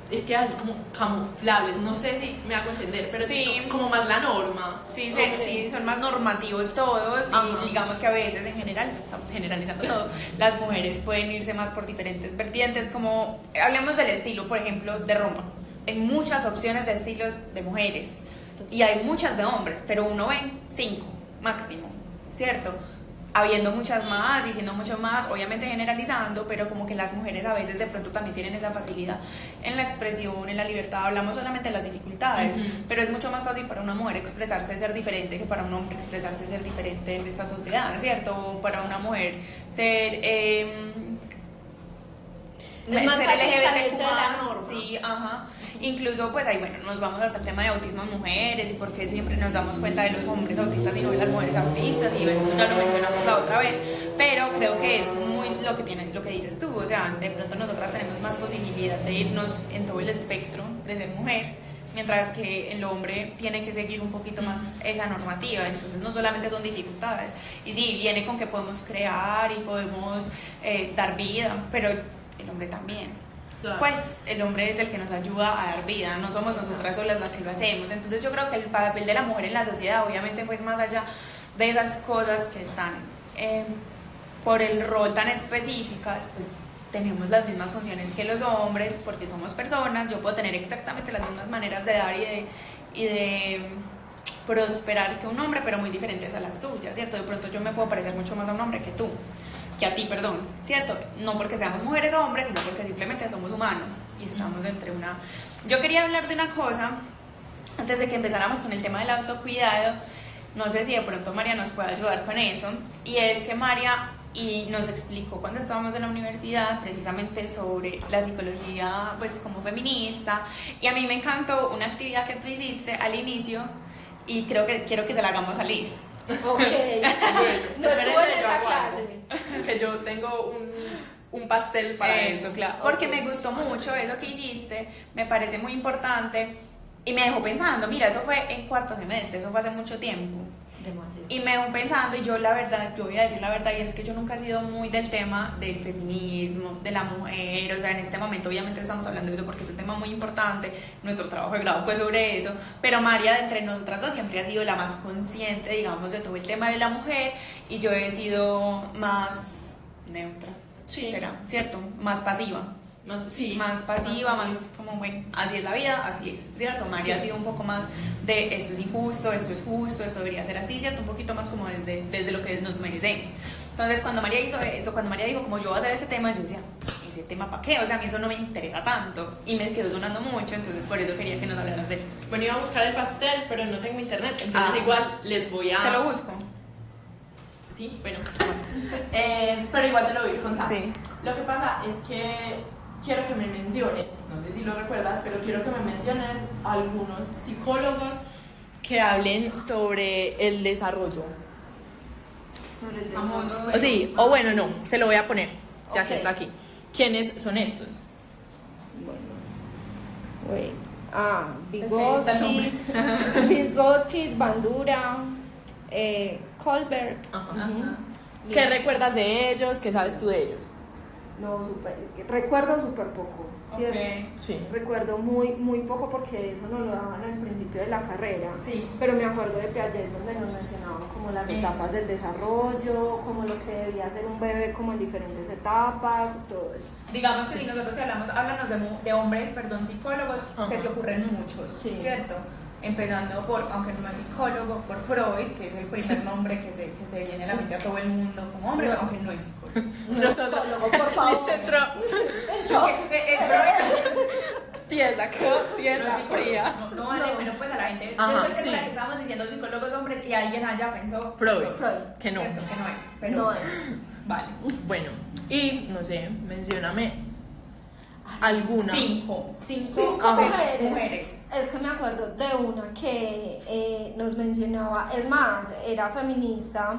es que así como camuflables, no sé si me hago entender, pero Sí. es como más la norma. Sí, Okay. sí, son más normativos todos. Ajá. Y digamos que a veces en general, estamos generalizando todo, las mujeres pueden irse más por diferentes vertientes, como hablemos del estilo, por ejemplo, de ropa. Hay muchas opciones de estilos de mujeres y hay muchas de hombres, pero uno ve 5 máximo, ¿cierto? Habiendo muchas más, diciendo mucho más, obviamente generalizando, pero como que las mujeres a veces de pronto también tienen esa facilidad en la expresión, en la libertad. Hablamos solamente de las dificultades, pero es mucho más fácil para una mujer expresarse, ser diferente, que para un hombre expresarse, ser diferente en esta sociedad, ¿cierto? O para una mujer ser... es más ser fácil LGBTQ+, salirse de la norma. Sí, ajá. Incluso, pues ahí, bueno, nos vamos hasta el tema de autismo en mujeres y por qué siempre nos damos cuenta de los hombres autistas y no de las mujeres autistas, y bueno, eso ya lo mencionamos la otra vez, pero creo que es muy lo que dices tú, o sea, de pronto nosotras tenemos más posibilidad de irnos en todo el espectro de ser mujer, mientras que el hombre tiene que seguir un poquito más esa normativa, entonces no solamente son dificultades, y sí, viene con que podemos crear y podemos dar vida, pero el hombre también. Claro. Pues el hombre es el que nos ayuda a dar vida, no somos nosotras solas las que lo hacemos. Entonces yo creo que el papel de la mujer en la sociedad, obviamente, pues más allá de esas cosas que están por el rol tan específicas, pues tenemos las mismas funciones que los hombres, porque somos personas. Yo puedo tener exactamente las mismas maneras de dar y de prosperar que un hombre, pero muy diferentes a las tuyas, ¿cierto? De pronto yo me puedo parecer mucho más a un hombre que a ti, perdón, ¿cierto? No porque seamos mujeres o hombres, sino porque simplemente somos humanos y estamos entre una... Yo quería hablar de una cosa, antes de que empezáramos con el tema del autocuidado, no sé si de pronto María nos puede ayudar con eso, y es que María nos explicó cuando estábamos en la universidad precisamente sobre la psicología, pues como feminista, y a mí me encantó una actividad que tú hiciste al inicio, y quiero que se la hagamos a Liz. Ok, Bueno, no estuvo en yo esa hago clase. algo, que yo tengo un pastel para eso. Claro, porque Okay. me gustó mucho eso que hiciste, me parece muy importante y me dejó pensando, mira, eso fue en cuarto semestre, eso fue hace mucho tiempo. Demasiado. Y me dejó pensando, y yo la verdad, yo voy a decir la verdad, y es que yo nunca he sido muy del tema del feminismo, de la mujer, o sea, en este momento obviamente estamos hablando de eso porque es un tema muy importante, nuestro trabajo de grado fue sobre eso, pero María, de entre nosotras dos, siempre ha sido la más consciente, digamos, de todo el tema de la mujer, y yo he sido más neutra, Sí. ¿será? ¿Cierto? Más pasiva. Sí. Más pasiva, más como, bueno, así es la vida, así es, ¿cierto? María Sí. ha sido un poco más de esto es injusto, esto es justo, esto debería ser así, ¿cierto? Un poquito más como desde lo que nos merecemos. Entonces, cuando María hizo eso, cuando María dijo, como yo voy a hacer ese tema, yo decía, ¿ese tema para qué? O sea, a mí eso no me interesa tanto, y me quedó sonando mucho, entonces por eso quería que nos hablaras de él. Bueno, iba a buscar el pastel, pero no tengo internet, entonces igual les voy a... Te lo busco. Sí, bueno. Pero igual te lo voy a ir contando. Sí. Lo que pasa es que quiero que me menciones, no sé si lo recuerdas, pero quiero que me menciones algunos psicólogos que hablen sobre el desarrollo. O sí, o bueno, no, te lo voy a poner, ya que Ok. está aquí. ¿Quiénes son estos? Wait. Vygotsky, Vygotsky, Bandura, Kohlberg. Ajá. Ajá. ¿Qué recuerdas de ellos? ¿Qué sabes tú de ellos? No, recuerdo súper poco, ¿cierto? Ok. Sí. Recuerdo muy poco porque eso nos lo daban al principio de la carrera. Sí. Pero me acuerdo de Piaget donde nos mencionaban como las etapas del desarrollo, como lo que debía ser un bebé como en diferentes etapas, todo eso. Digamos que si nosotros háblanos de hombres, perdón, psicólogos, se te ocurren muchos, Sí. ¿cierto? Empezando por, aunque no es psicólogo, por Freud, que es el primer nombre que se viene a la mente a todo el mundo como hombre, aunque no es psicólogo. Nosotros, Por favor. les entró tiesa, quedó tiesa, fría. No vale, pero pues a la gente, Ajá, yo estoy segura sí. que estábamos diciendo psicólogos hombres y alguien allá pensó Freud, Freud. que no. Cierto, que no es, pero No es. vale. Bueno, y no sé, mencióname alguna. Cinco Ajá. mujeres. Es que me acuerdo de una que nos mencionaba, es más, era feminista,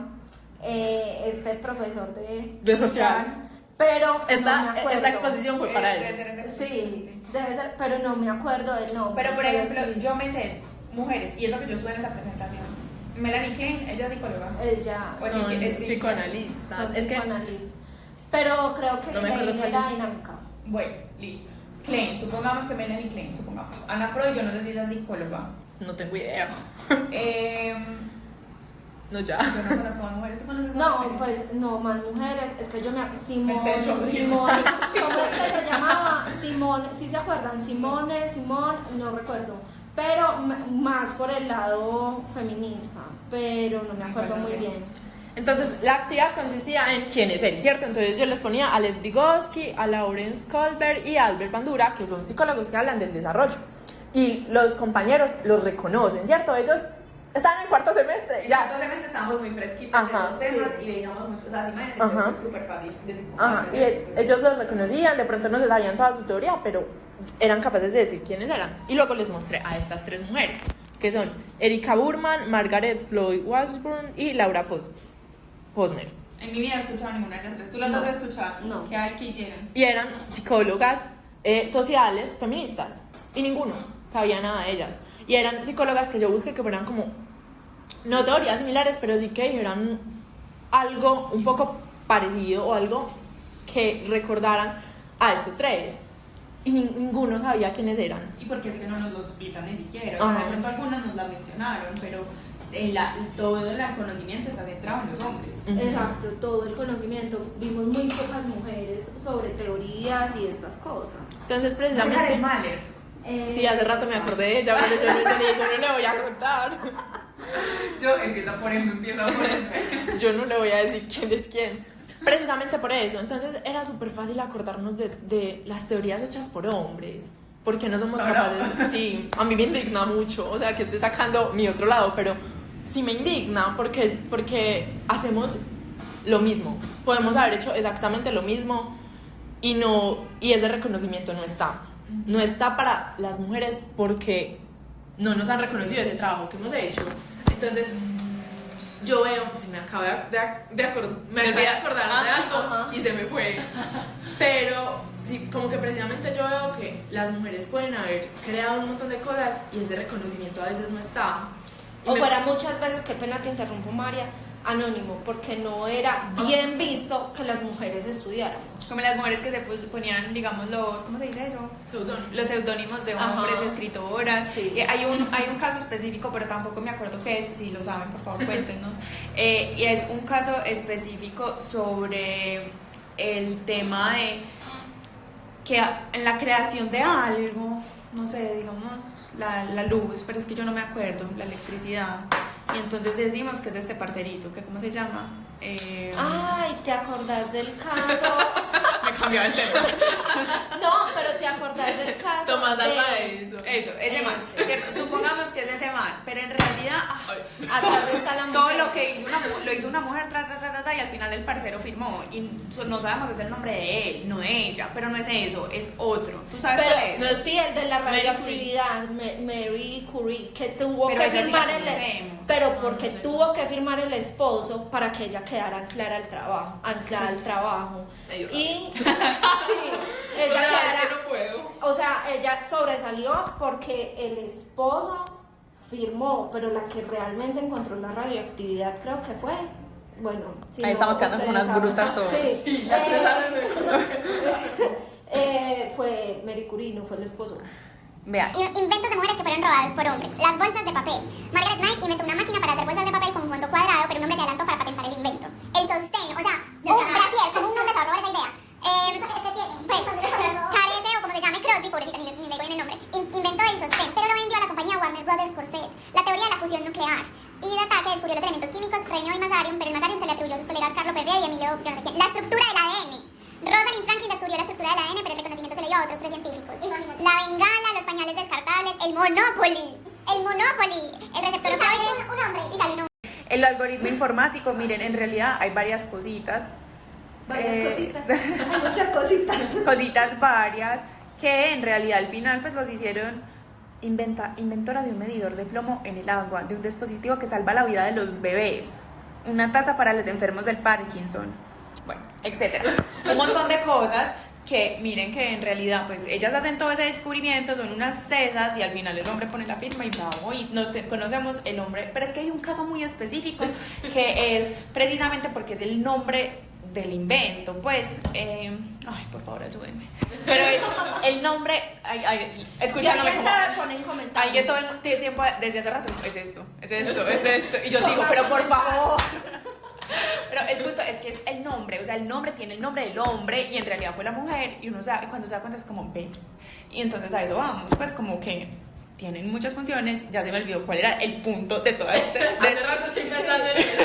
este profesor De social. pero no me Esta acuerdo. exposición fue para Debe eso. ser ese. Sí, debe ser, pero no me acuerdo del nombre. Pero por ejemplo, sí, yo me sé mujeres, y eso que yo estuve en esa presentación. Melanie Klein, ella es psicóloga. ella Pues Son sí, es psicoanalistas. son Es que psicoanalistas. Pero creo que No me acuerdo cuál era es. dinámica. Bueno, listo. Klein, supongamos que Melanie Klein, supongamos. Ana Freud, yo no sé si ella es psicóloga. no tengo idea. No, ya. Yo no conozco más mujeres. ¿Tú conoces más No, mujeres? pues no, más mujeres. Es que yo me. Simón. Mercedes Rodríguez. Simón. ¿Cómo es que se llamaba? Simón. ¿Sí se acuerdan? Simón, no recuerdo. Pero más por el lado feminista. Pero no me acuerdo muy bien. Entonces, la actividad consistía en quién es él, ¿cierto? Entonces yo les ponía a Lev Vygotsky, a Lawrence Kohlberg y a Albert Bandura, que son psicólogos que hablan del desarrollo. Y los compañeros los reconocen, ¿cierto? Ellos están en cuarto semestre, En ya. cuarto semestre estábamos muy fresquitos de Ajá, los temas sí. y veíamos mucho. O sea, imagínense, Ajá. es súper fácil de Ajá, y ellos los reconocían, de pronto no se sabían toda su teoría, pero eran capaces de decir quiénes eran. Y luego les mostré a estas tres mujeres, que son Erika Burman, Margaret Floyd Washburn y Laura Posner. En mi vida he escuchado ninguna de las tres. ¿Tú las No. dos has escuchado? No. ¿Qué hay? ¿Qué hicieron? Y eran psicólogas sociales, feministas, y ninguno sabía nada de ellas. Y eran psicólogas que yo busqué que fueran como, no teorías similares, pero sí que dijeran algo un poco parecido o algo que recordaran a estos tres. Y ninguno sabía quiénes eran. Y porque es que no nos los explican ni siquiera. O sea, Ajá. de pronto algunas nos la mencionaron, pero todo el conocimiento está centrado en los hombres. Ujú. Exacto, todo el conocimiento. Vimos muy pocas mujeres sobre teorías y estas cosas. Entonces, Karen precisamente. Mahler. Sí, hace rato me acordé de ella, pero yo no le voy a contar. Yo empiezo por él, Yo no le voy a decir quién es quién. Precisamente por eso. Entonces era súper fácil acordarnos de las teorías hechas por hombres. Porque no somos capaces. Sí, a mí me indigna mucho. O sea, que estoy sacando mi otro lado, pero sí me indigna porque hacemos lo mismo. Podemos haber hecho exactamente lo mismo y ese reconocimiento no está. No está para las mujeres porque no nos han reconocido ese trabajo que hemos hecho. Entonces, yo veo, se me acaba de acordar de algo Ajá. y se me fue. Pero sí, como que precisamente yo veo que las mujeres pueden haber creado un montón de cosas y ese reconocimiento a veces no está. Y O me- fuera muchas veces, qué pena te interrumpo, María, anónimo, porque no era bien visto que las mujeres estudiaran. Como las mujeres que se ponían, digamos, ¿cómo se dice eso? Seudónimos. Los seudónimos de Ajá. hombres, escritoras. Sí. Y hay un caso específico, pero tampoco me acuerdo qué es. Si lo saben, por favor, cuéntenos. Y es un caso específico sobre el tema de que en la creación de algo, no sé, digamos, la luz, pero es que yo no me acuerdo, la electricidad. Y entonces decimos que es este parcerito, que ¿cómo se llama? Ay, ¿te acordás del caso? Me cambió el tema. No, pero ¿te acordás del caso? Tomás de- Alba de eso. Eso, ese man. ¿Cierto? Supongamos que es ese man, pero en realidad Atrás está la mujer. todo lo que hizo lo hizo una mujer, y al final el parcero firmó. Y no sabemos es el nombre de él, no de ella, pero no es eso, es otro. ¿Tú sabes Pero cuál es? no, sí, el de la Mary radioactividad, Mary Curie, que tuvo Pero que esa sí firmar la el, conocemos. pero No, porque no sé. tuvo que firmar el esposo para que ella quedara anclada al trabajo, al trabajo. Medio raro. Y sí, ella Pero es quedara, que no puedo. o sea, ella sobresalió porque el esposo firmó, pero la que realmente encontró la radioactividad creo que fue, bueno, si Ahí no, estamos quedando como ustedes unas saben. brutas todas. Sí, Sí, ya estoy hablando de cosas que Curie, no fue el esposo. Vea. Inventos de mujeres que fueron robados por hombres. Las bolsas de papel. Margaret Knight inventó una máquina para hacer bolsas de papel con un fondo cuadrado, pero un hombre se adelantó para patentar el invento. El sostén, o sea, un brasier, como un hombre se va a robar esa idea. Pues, Carece, o como se llame, Crosby, pobrecita, ni le digo bien el nombre, inventó el sostén, pero lo vendió a la compañía Warner Brothers Corset. La teoría de la fusión nuclear. Ida Take descubrió los elementos químicos, Regnault y Mazarium, pero el Mazarium se le atribuyó a sus colegas Carlo Perrier y Emilio, yo no sé quién. La estructura del ADN. Rosalind Franklin descubrió la estructura del ADN, pero el reconocimiento se le dio a otros 3 científicos. La bengala, los pañales descartables, el Monopoly. El Monopoly. El receptor lo sabe un hombre y sale un hombre. El algoritmo informático, miren, en realidad hay varias cositas. Hay muchas cositas. Cositas varias que en realidad al final pues los hicieron inventora de un medidor de plomo en el agua, de un dispositivo que salva la vida de los bebés, una taza para los enfermos del Parkinson, bueno, etcétera. Un montón de cosas que miren que en realidad pues ellas hacen todo ese descubrimiento, son unas cesas y al final el hombre pone la firma y bravo, y nos conocemos el hombre, pero es que hay un caso muy específico que es precisamente porque es el nombre del invento, pues, ay, por favor, ayúdenme. Pero es el nombre, escuchan, si alguien sabe, ponen en comentarios. Alguien todo el tiempo, desde hace rato, es esto, y yo sigo, pero por favor. Pero el punto es que es el nombre, o sea, el nombre tiene el nombre del hombre y en realidad fue la mujer, y uno sabe, cuando se da cuenta es como, ve, y entonces a eso vamos, pues como que tienen muchas funciones, ya se me olvidó cuál era el punto de toda esta. Hace rato estoy pensando en eso.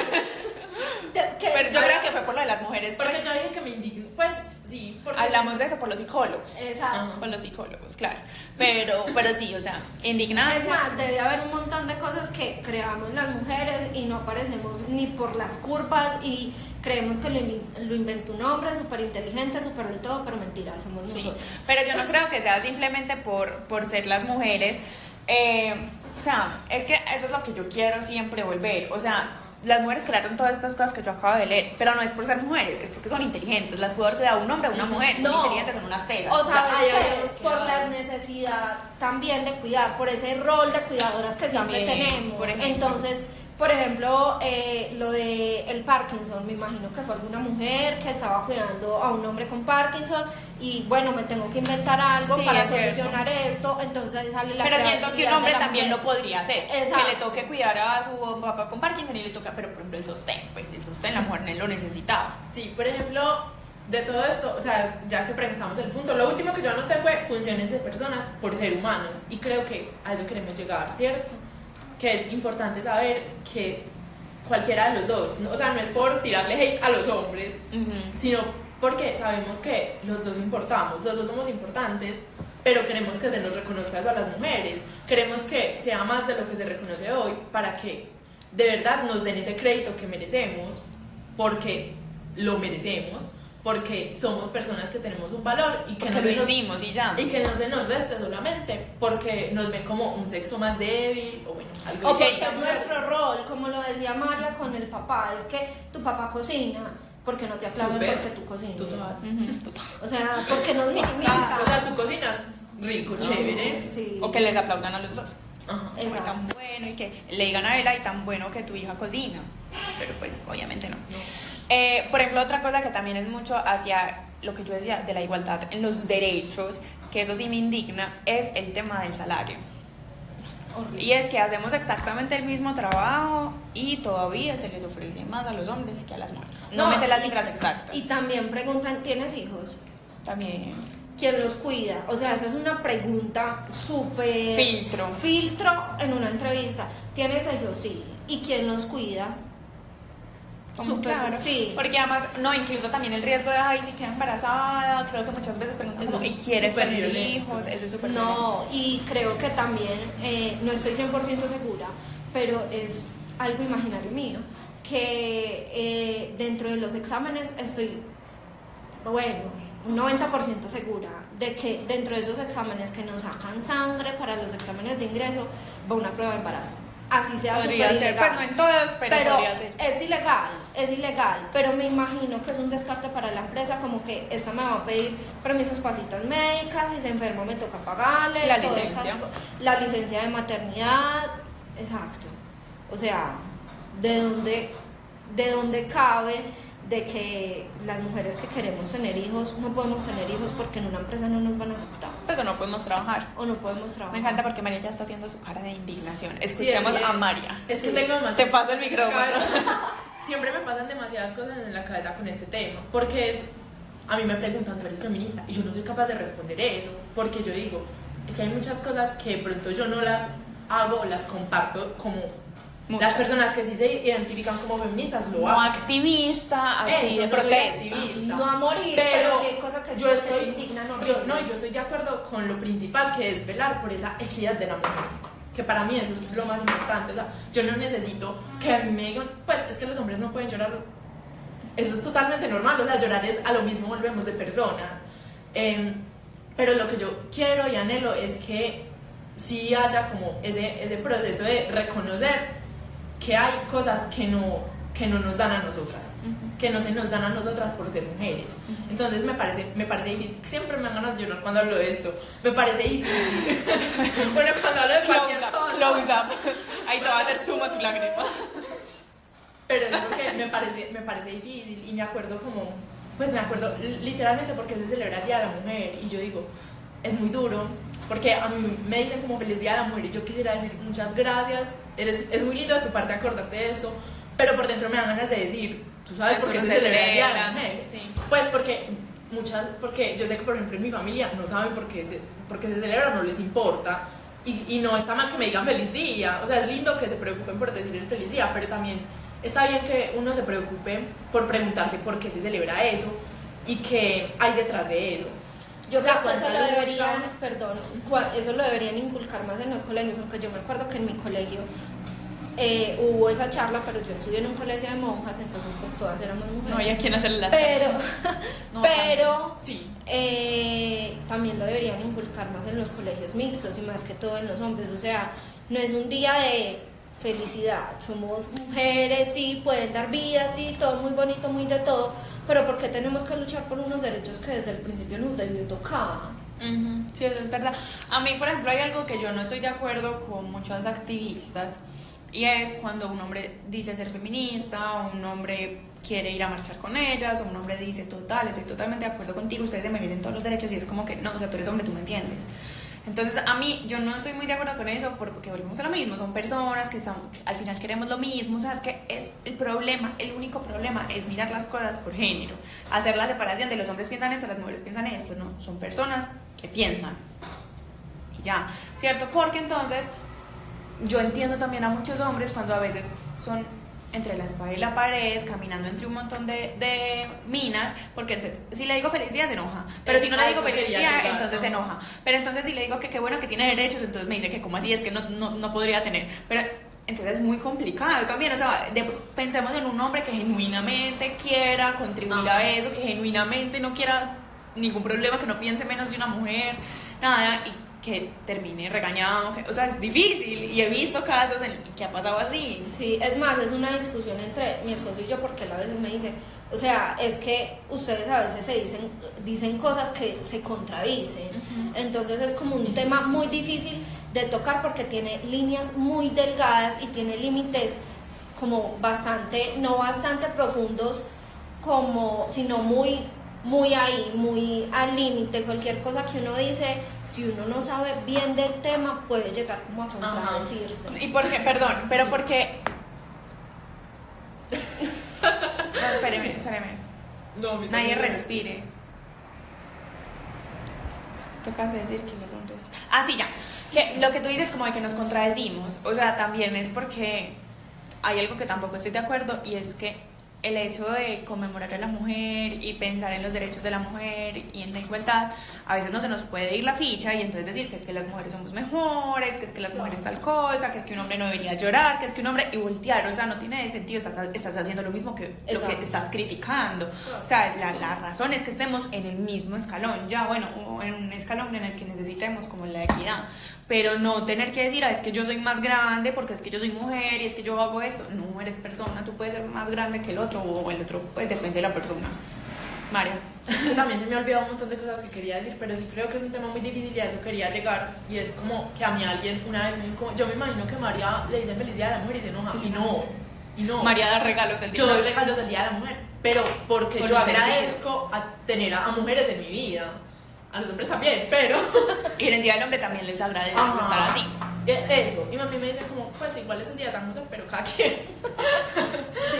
Pero yo creo que fue por lo de las mujeres. Porque pues, yo dije que me indigno. Pues sí, porque. hablamos de eso por los psicólogos. Exacto. Por los psicólogos, claro. Pero sí, o sea, indignados. Es más, debe haber un montón de cosas que creamos las mujeres y no aparecemos ni por las curvas y creemos que lo inventó un hombre súper inteligente, súper de todo, pero mentira, somos nosotros. Pero yo no creo que sea simplemente por ser las mujeres. O sea, es que eso es lo que yo quiero siempre volver. O sea, las mujeres crearon todas estas cosas que yo acabo de leer, pero no es por ser mujeres, es porque son inteligentes. Las pudo haber creado un hombre o una mujer, son inteligentes, son unas cegas. O sabes hay que por la necesidad también de cuidar, por ese rol de cuidadoras que siempre También, tenemos. por ejemplo. Entonces, por ejemplo, lo de el Parkinson, me imagino que fue alguna mujer que estaba cuidando a un hombre con Parkinson y bueno, me tengo que inventar algo Sí, para es cierto. solucionar esto, entonces sale la Pero siento que un hombre creatividad de la también mujer. lo podría hacer. Exacto. Que le toque cuidar a su papá con Parkinson y le toca, pero por ejemplo el sostén, pues el sostén la mujer no lo necesitaba. Sí, por ejemplo, de todo esto, o sea, ya que preguntamos el punto, lo último que yo anoté fue funciones de personas por ser humanos. Y creo que a eso queremos llegar, ¿cierto? Que es importante saber que cualquiera de los dos, o sea, no es por tirarle hate a los hombres, sino porque sabemos que los dos importamos, los dos somos importantes, pero queremos que se nos reconozca eso a las mujeres, queremos que sea más de lo que se reconoce hoy para que de verdad nos den ese crédito que merecemos, porque lo merecemos, porque somos personas que tenemos un valor y que Porque lo hicimos y ya. y que no se nos reste solamente porque nos ven como un sexo más débil o bueno, algo O así. porque es nuestro rol, como lo decía María con el papá, es que tu papá cocina, porque no te aplauden Súper. porque tú cocinas. Total. O sea, porque nos minimiza. O sea, tú cocinas rico, chévere. Sí. O que les aplaudan a los dos. Ajá. Ay, tan bueno, y que le digan a él, ay, tan bueno que tu hija cocina. Pero pues, obviamente no. Por ejemplo, otra cosa que también es mucho hacia lo que yo decía de la igualdad en los derechos, que eso sí me indigna, es el tema del salario. Horrible. Y es que hacemos exactamente el mismo trabajo y todavía se les ofrece más a los hombres que a las mujeres. No me sé las cifras exactas. Y también preguntan, ¿tienes hijos? También. ¿Quién los cuida? O sea, esa es una pregunta súper... Filtro en una entrevista. ¿Tienes hijos? Sí. ¿Y quién los cuida? Súper, Claro. sí. Porque además, no, incluso también el riesgo de, ay, si queda embarazada, creo que muchas veces preguntan Eso como, ¿y es quieres súper tener violento. hijos? Eso es súper No, y creo que también, no estoy 100% segura, pero es algo imaginario mío, que dentro de los exámenes estoy, bueno, un 90% segura de que dentro de esos exámenes que nos sacan sangre para los exámenes de ingreso va una prueba de embarazo. Así sea súper Podría ser, ilegal. pues no en todos, pero podría ser. Es ilegal, pero me imagino que es un descarte para la empresa, como que esta me va a pedir permisos para citas médicas, si se enferma me toca pagarle, La todas licencia. esas la licencia de maternidad, exacto. O sea, ¿de dónde cabe de que las mujeres que queremos tener hijos no podemos tener hijos porque en una empresa no nos van a aceptar? Pues o no podemos trabajar. o no podemos trabajar. Me encanta porque María ya está haciendo su cara de indignación. Escuchemos a María. Es que tengo demasiadas. Te paso el micrófono. Siempre me pasan demasiadas cosas en la cabeza con este tema, porque a mí me preguntan, ¿tú eres feminista? Y yo no soy capaz de responder eso, porque yo digo, es que hay muchas cosas que de pronto yo no las hago, las comparto como Muchas. las personas que sí se identifican como feministas lo Como hacen. activista, así Eso, de no soy protesta. activista. No a morir, pero sí hay cosas que yo sí estoy, te indignan yo horrible. estoy de acuerdo con lo principal, que es velar por esa equidad de la mujer, que para mí eso es lo más importante. O sea, yo no necesito que me digan, pues es que los hombres no pueden llorar, eso es totalmente normal, o sea, llorar es a lo mismo, volvemos de personas, pero lo que yo quiero y anhelo es que sí haya como ese proceso de reconocer que hay cosas que no nos dan a nosotras, que no se nos dan a nosotras por ser mujeres. Entonces me parece difícil, siempre me dan ganas de llorar cuando hablo de esto, me parece difícil. Bueno, cuando hablo de cualquier cosa. Close up. Ahí te va a hacer suma tu lágrima. Pero es porque me parece difícil y me acuerdo literalmente porque se celebra el Día de la Mujer y yo digo, es muy duro, porque a mí me dicen como feliz Día de la Mujer y yo quisiera decir muchas gracias, es muy lindo de tu parte acordarte de esto, pero por dentro me dan ganas de decir, ¿tú sabes por qué se celebra el Día de la Mujer? Sí. Pues porque yo sé que por ejemplo en mi familia no saben por qué se celebra, no les importa. Y no está mal que me digan feliz día, o sea, es lindo que se preocupen por decir el feliz día, pero también está bien que uno se preocupe por preguntarse por qué se celebra eso y qué hay detrás de eso. Yo O sea, creo que eso lo cuánta deberían, lucha. perdón, eso lo deberían inculcar más en los colegios, aunque yo me acuerdo que en mi colegio hubo esa charla, pero yo estudié en un colegio de monjas, entonces pues todas éramos mujeres. No había quien hacerle la charla. No, Sí. También lo deberían inculcar más en los colegios mixtos y más que todo en los hombres, o sea, no es un día de felicidad, somos mujeres, sí, pueden dar vida, sí, todo muy bonito, muy de todo, pero ¿por qué tenemos que luchar por unos derechos que desde el principio nos debió tocar? Sí, eso es verdad. A mí, por ejemplo, hay algo que yo no estoy de acuerdo con muchos activistas y es cuando un hombre dice ser feminista o un hombre quiere ir a marchar con ellas o un hombre dice total, estoy totalmente de acuerdo contigo, ustedes se merecen todos los derechos y es como que no, o sea, tú eres hombre, tú me entiendes. Entonces a mí yo no estoy muy de acuerdo con eso porque volvemos a lo mismo, son personas que al final queremos lo mismo, o sea, es que es el único problema es mirar las cosas por género, hacer la separación de los hombres piensan esto, las mujeres piensan esto, no, son personas que piensan y ya, ¿cierto? Porque entonces yo entiendo también a muchos hombres cuando a veces son entre la espada y la pared, caminando entre un montón de minas, porque entonces si le digo feliz día se enoja, pero si no le digo feliz día entonces se enoja, pero entonces si le digo que qué bueno que tiene derechos, entonces me dice que cómo así es que no podría tener, pero entonces es muy complicado también, o sea, pensemos en un hombre que genuinamente quiera contribuir a eso, que genuinamente no quiera ningún problema, que no piense menos de una mujer, nada, y que termine regañado, o sea, es difícil y he visto casos en que ha pasado así. Sí, es más, es una discusión entre mi esposo y yo porque él a veces me dice, o sea, es que ustedes a veces dicen cosas que se contradicen, entonces es como un tema muy difícil de tocar porque tiene líneas muy delgadas y tiene límites como no bastante profundos, sino muy ahí, muy al límite. Cualquier cosa que uno dice, si uno no sabe bien del tema, puede llegar como a contradecirse. ¿Y por qué? Perdón, pero porque... No, espéreme. No, Nadie respire. Tocas decir que los hombres... Ah, sí, ya. Que lo que tú dices como de que nos contradecimos, o sea, también es porque hay algo que tampoco estoy de acuerdo y es que el hecho de conmemorar a la mujer y pensar en los derechos de la mujer y en la igualdad, a veces no se nos puede ir la ficha y entonces decir que es que las mujeres somos mejores, que es que las mujeres tal cosa, que es que un hombre no debería llorar, que es que un hombre y voltear, o sea, no tiene sentido, estás haciendo lo mismo que lo que estás criticando, o sea, la razón es que estemos en el mismo escalón, ya bueno, o en un escalón en el que necesitemos como la equidad, pero no tener que decir, es que yo soy más grande porque es que yo soy mujer y es que yo hago eso, no, eres persona, tú puedes ser más grande que el otro o el otro, pues depende de la persona. María. También se me ha olvidado un montón de cosas que quería decir, pero sí creo que es un tema muy difícil y a eso quería llegar. Y es como que a mí alguien una vez me dijo, yo me imagino que María le dice feliz día de la mujer y se enoja. Y no. María da regalos el día yo doy regalos del día de la mujer, pero porque por yo un agradezco a tener a mujeres en mi vida. a los hombres también, pero... Y en el Día del Hombre también les agradece estar así. Eso, y mami me dice como, pues igual es el día de San José, pero cada quien. Sí.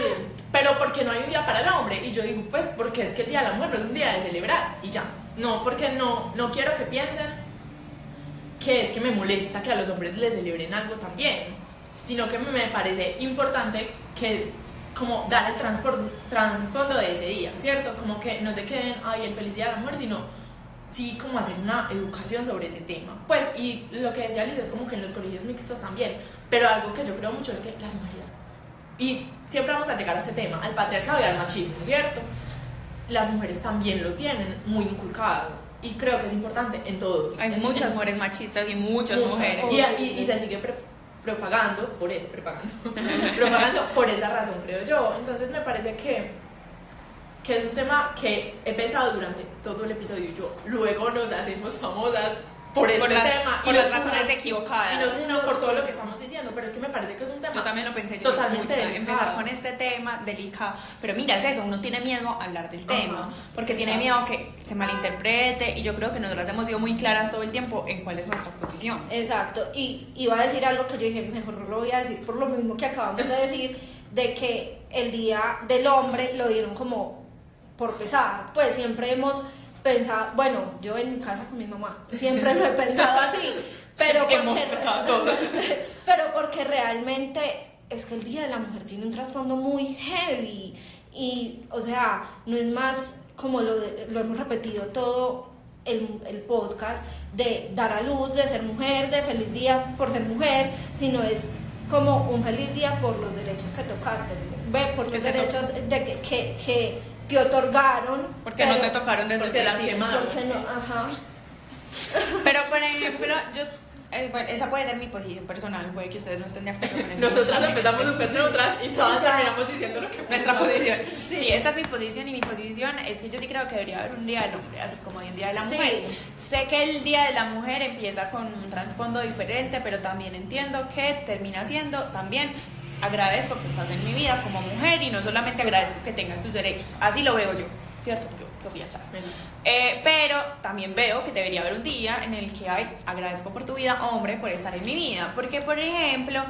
Pero porque no hay un día para el hombre, y yo digo, pues porque es que el Día de la Mujer no es un día de celebrar, y ya. No, porque no quiero que piensen que es que me molesta que a los hombres les celebren algo también, sino que me parece importante que como dar el trasfondo de ese día, ¿cierto? Como que no se queden, ay, el feliz Día de la Mujer, sino sí como hacer una educación sobre ese tema. Pues, y lo que decía Liz es como que en los colegios mixtos también, pero algo que yo creo mucho es que las mujeres, y siempre vamos a llegar a este tema, al patriarcado y al machismo, ¿cierto? Las mujeres también lo tienen muy inculcado, y creo que es importante en todos. Hay muchas mujeres machistas y muchas mujeres. Y se sigue propagando por eso, propagando por esa razón, creo yo. Entonces me parece que es un tema que he pensado durante todo el episodio, y yo luego nos hacemos famosas por este tema por y las razones equivocadas. y no por todo lo que estamos diciendo, pero es que me parece que es un tema, yo también lo pensé, totalmente mucho, delicado. empezar con este tema delicado, pero mira, es eso, uno tiene miedo a hablar del tema, porque tiene miedo que se malinterprete, y yo creo que nosotras hemos sido muy claras todo el tiempo en cuál es nuestra posición. Exacto, y iba a decir algo que yo dije, mejor no lo voy a decir por lo mismo que acabamos de decir, de que el Día del Hombre lo dieron como por pesar, pues siempre hemos pensado, bueno, yo en mi casa con mi mamá, siempre lo he pensado así, pero porque, hemos pensado todos. pero porque realmente es que el Día de la Mujer tiene un trasfondo muy heavy, y o sea, no es más como lo hemos repetido todo el podcast, de dar a luz, de ser mujer, de feliz día por ser mujer, sino es como un feliz día por los derechos que tocaste, por los derechos de que te otorgaron. Porque no te tocaron desde el principio. Porque no, ajá. Pero por ejemplo, yo bueno, esa puede ser mi posición personal, puede que ustedes no estén de acuerdo con eso. Nosotras empezamos súper neutras y todas terminamos diciendo lo que nuestra posición. Sí. Sí, esa es mi posición, y mi posición es que yo sí creo que debería haber un Día del Hombre, así como hay un Día de la Mujer. Sé que el Día de la Mujer empieza con un trasfondo diferente, pero también entiendo que termina siendo también agradezco que estás en mi vida como mujer, y no solamente agradezco que tengas tus derechos, así lo veo yo, ¿cierto? Yo, Sofía Chávez. Pero también veo que debería haber un día en el que agradezco por tu vida, hombre, por estar en mi vida, porque por ejemplo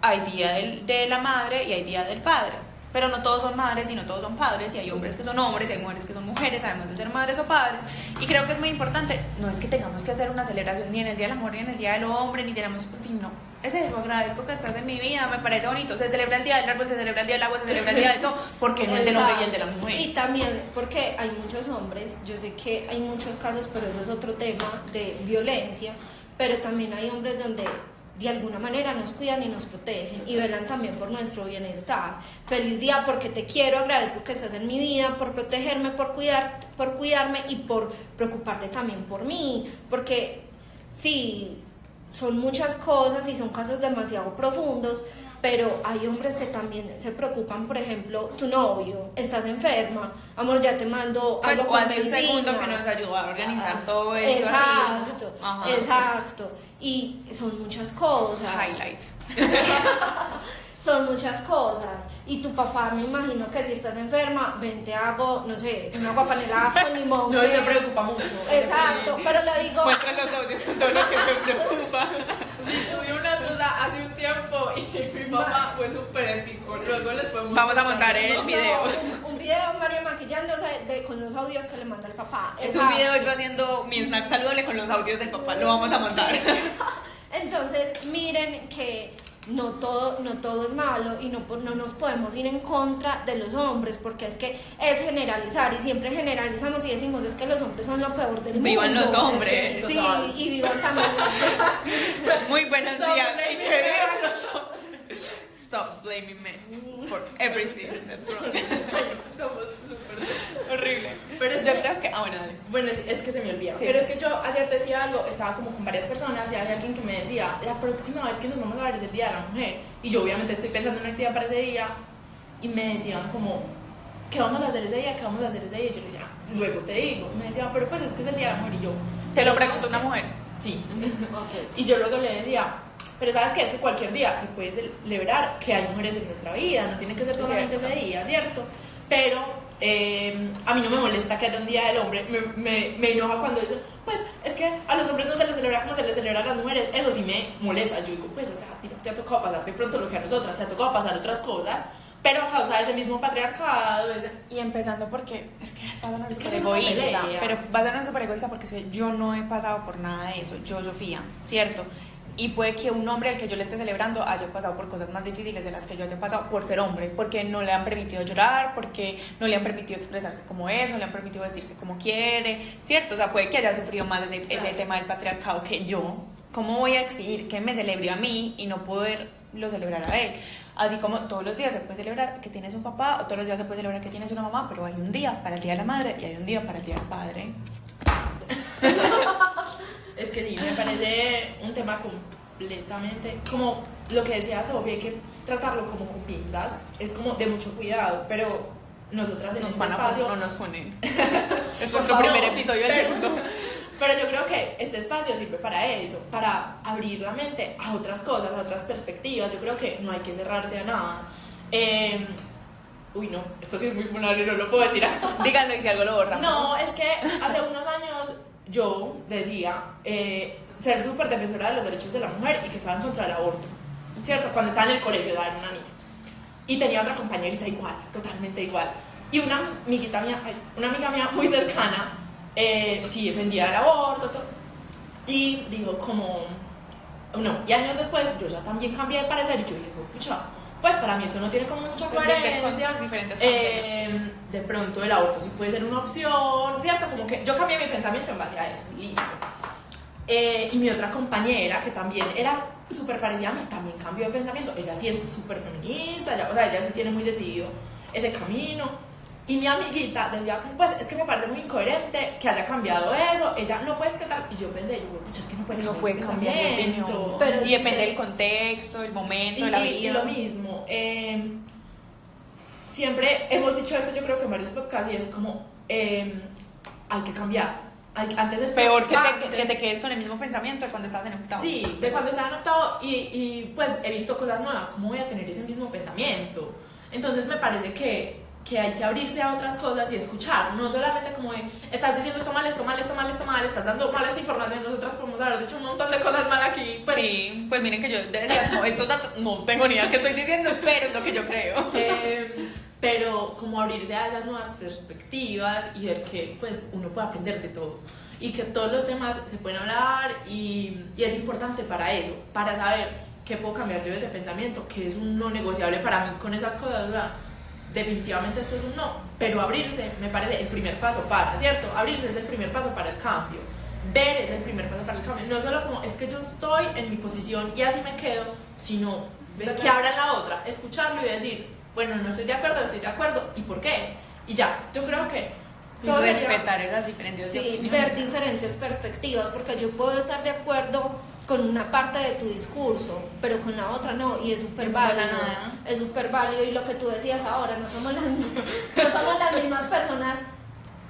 hay Día de la Madre y hay Día del Padre, pero no todos son madres y no todos son padres, y hay hombres que son hombres y hay mujeres que son mujeres, además de ser madres o padres, y creo que es muy importante, no es que tengamos que hacer una celebración ni en el Día de la Mujer ni en el Día del Hombre, ni tenemos, sino es eso, agradezco que estás en mi vida, me parece bonito, se celebra el Día del Árbol, se celebra el Día del Agua, se celebra el Día de todo, porque no el del hombre y el de la mujer. Y también porque hay muchos hombres, yo sé que hay muchos casos, pero eso es otro tema de violencia, pero también hay hombres donde de alguna manera nos cuidan y nos protegen y velan también por nuestro bienestar. Feliz día porque te quiero, agradezco que estás en mi vida, por protegerme, por cuidarme y por preocuparte también por mí, porque sí, son muchas cosas y son casos demasiado profundos, pero hay hombres que también se preocupan. Por ejemplo, tu novio, estás enferma, amor, ya te mando pues, algo con hace un segundo que nos ayudó a organizar todo esto. Exacto, así. Exacto. Y son muchas cosas. Highlight. Son muchas cosas. Y tu papá, me imagino que si estás enferma, ven, te hago, no sé, una guapanelada con limón. No se preocupa mucho. Exacto, pero le digo. Muestra los audios con todo lo que se preocupa. Sí, tuve una tusa hace un tiempo y mi papá fue súper épico. Luego les podemos. Vamos a montar el video. Un video de María maquillándose con los audios que le manda el papá. Es un video yo haciendo mi snack saludable con los audios del papá. Lo vamos a montar. Sí. Entonces, miren que no todo es malo y no nos podemos ir en contra de los hombres, porque es que es generalizar y siempre generalizamos y decimos es que los hombres son lo peor del mundo. Vivan los hombres. Sí, y vivan también. Muy buenos días. Y que vivan los hombres. Stop blaming men for everything that's wrong. Somos súper horrible. Pero yo creo que bueno, dale. Bueno, es que se me olvida. Sí. Pero es que yo ayer decía algo, estaba como con varias personas y había alguien que me decía, la próxima vez que nos vamos a ver es el Día de la Mujer. Y yo obviamente estoy pensando en una actividad para ese día y me decían como, ¿qué vamos a hacer ese día? ¿Qué vamos a hacer ese día? Y yo le decía, luego te digo. Y me decían, pero pues es que es el Día de la Mujer. Y yo, ¿te lo preguntó una mujer? Sí. Okay. Y yo luego le decía, pero sabes que es que cualquier día se puede celebrar que hay mujeres en nuestra vida, no tiene que ser solamente ese día, ¿cierto? Pero a mí no me molesta que haya un día del hombre, me enoja cuando dicen, pues es que a los hombres no se les celebra como se les celebra a las mujeres, eso sí me molesta. Yo digo, pues o sea, te ha tocado pasar de pronto lo que a nosotras, te ha tocado pasar otras cosas, pero a causa de ese mismo patriarcado, Y empezando porque es que va a sonar Es que súper no es una egoísta, pelea. pero va a sonar súper egoísta porque si yo no he pasado por nada de eso, yo, Sofía, ¿cierto? Y puede que un hombre al que yo le esté celebrando haya pasado por cosas más difíciles de las que yo haya pasado por ser hombre, porque no le han permitido llorar, porque no le han permitido expresarse como es, no le han permitido vestirse como quiere, ¿cierto? O sea, puede que haya sufrido más ese tema del patriarcado que yo. ¿Cómo voy a exigir que me celebre a mí y no poderlo celebrar a él? Así como todos los días se puede celebrar que tienes un papá, o todos los días se puede celebrar que tienes una mamá, pero hay un día para el Día de la Madre y hay un día para el Día del Padre. Es que sí, me parece un tema completamente, como lo que decía Sofía, hay que tratarlo como con pinzas, es como de mucho cuidado, pero nosotras en este espacio... No nos ponen. Es Por nuestro favor, primer episodio del segundo. Pero yo creo que este espacio sirve para eso, para abrir la mente a otras cosas, a otras perspectivas. Yo creo que no hay que cerrarse a nada. Uy, no, esto sí es muy vulnerable, no lo puedo decir acá. Díganlo y si algo lo borramos. No, es que hace unos años yo decía ser súper defensora de los derechos de la mujer y que estaba en contra del aborto, ¿cierto? Cuando estaba en el colegio, era una niña. Y tenía otra compañerita igual, totalmente igual. Y una amiga mía muy cercana, sí defendía el aborto, todo. Y digo, como, no, y años después yo ya también cambié de parecer y yo digo, pucha, pues para mí eso no tiene como mucha coherencia. Diferentes De pronto el aborto sí puede ser una opción, ¿cierto? Como que yo cambié mi pensamiento en base a eso, listo. Y mi otra compañera, que también era súper parecida a mí, también cambió de pensamiento. Ella sí es súper feminista, o sea, ella sí tiene muy decidido ese camino. Y mi amiguita decía, pues es que me parece muy incoherente que haya cambiado eso, ella no puede, ¿qué tal? Y yo pensé, pucha, es que no puede cambiar de pensamiento. opinión. Pero y si depende usted- del contexto, el momento, de la vida. Y lo mismo, siempre hemos dicho esto, yo creo que en varios podcasts, y es como, hay que cambiar. Antes es Peor que te quedes con el mismo pensamiento de cuando estabas en octavo. Sí, de cuando estaba en octavo y pues he visto cosas nuevas, ¿cómo voy a tener ese mismo pensamiento? Entonces me parece que hay que abrirse a otras cosas y escuchar, no solamente como de, estás diciendo esto mal, estás dando mal esta información, nosotras podemos haber dicho un montón de cosas mal aquí, pues... Sí, pues miren que yo decía, no, estos datos no tengo ni idea qué estoy diciendo, pero es lo que yo creo. Pero como abrirse a esas nuevas perspectivas y ver que pues uno puede aprender de todo y que todos los temas se pueden hablar y es importante para eso, para saber qué puedo cambiar yo de ese pensamiento, que es un no negociable para mí con esas cosas, ¿verdad? Definitivamente esto es un no, pero abrirse me parece el primer paso para, ¿cierto? Abrirse es el primer paso para el cambio, ver es el primer paso para el cambio, no solo como es que yo estoy en mi posición y así me quedo, sino que abran la otra, escucharlo y decir, bueno, no estoy de acuerdo, ¿y por qué? Y ya, yo creo que todo respetar esas diferencias de Sí, opinión. ver diferentes perspectivas, porque yo puedo estar de acuerdo con una parte de tu discurso, pero con la otra no, y es súper No pasa válido, nada. es súper válido, y lo que tú decías ahora, no somos las mismas personas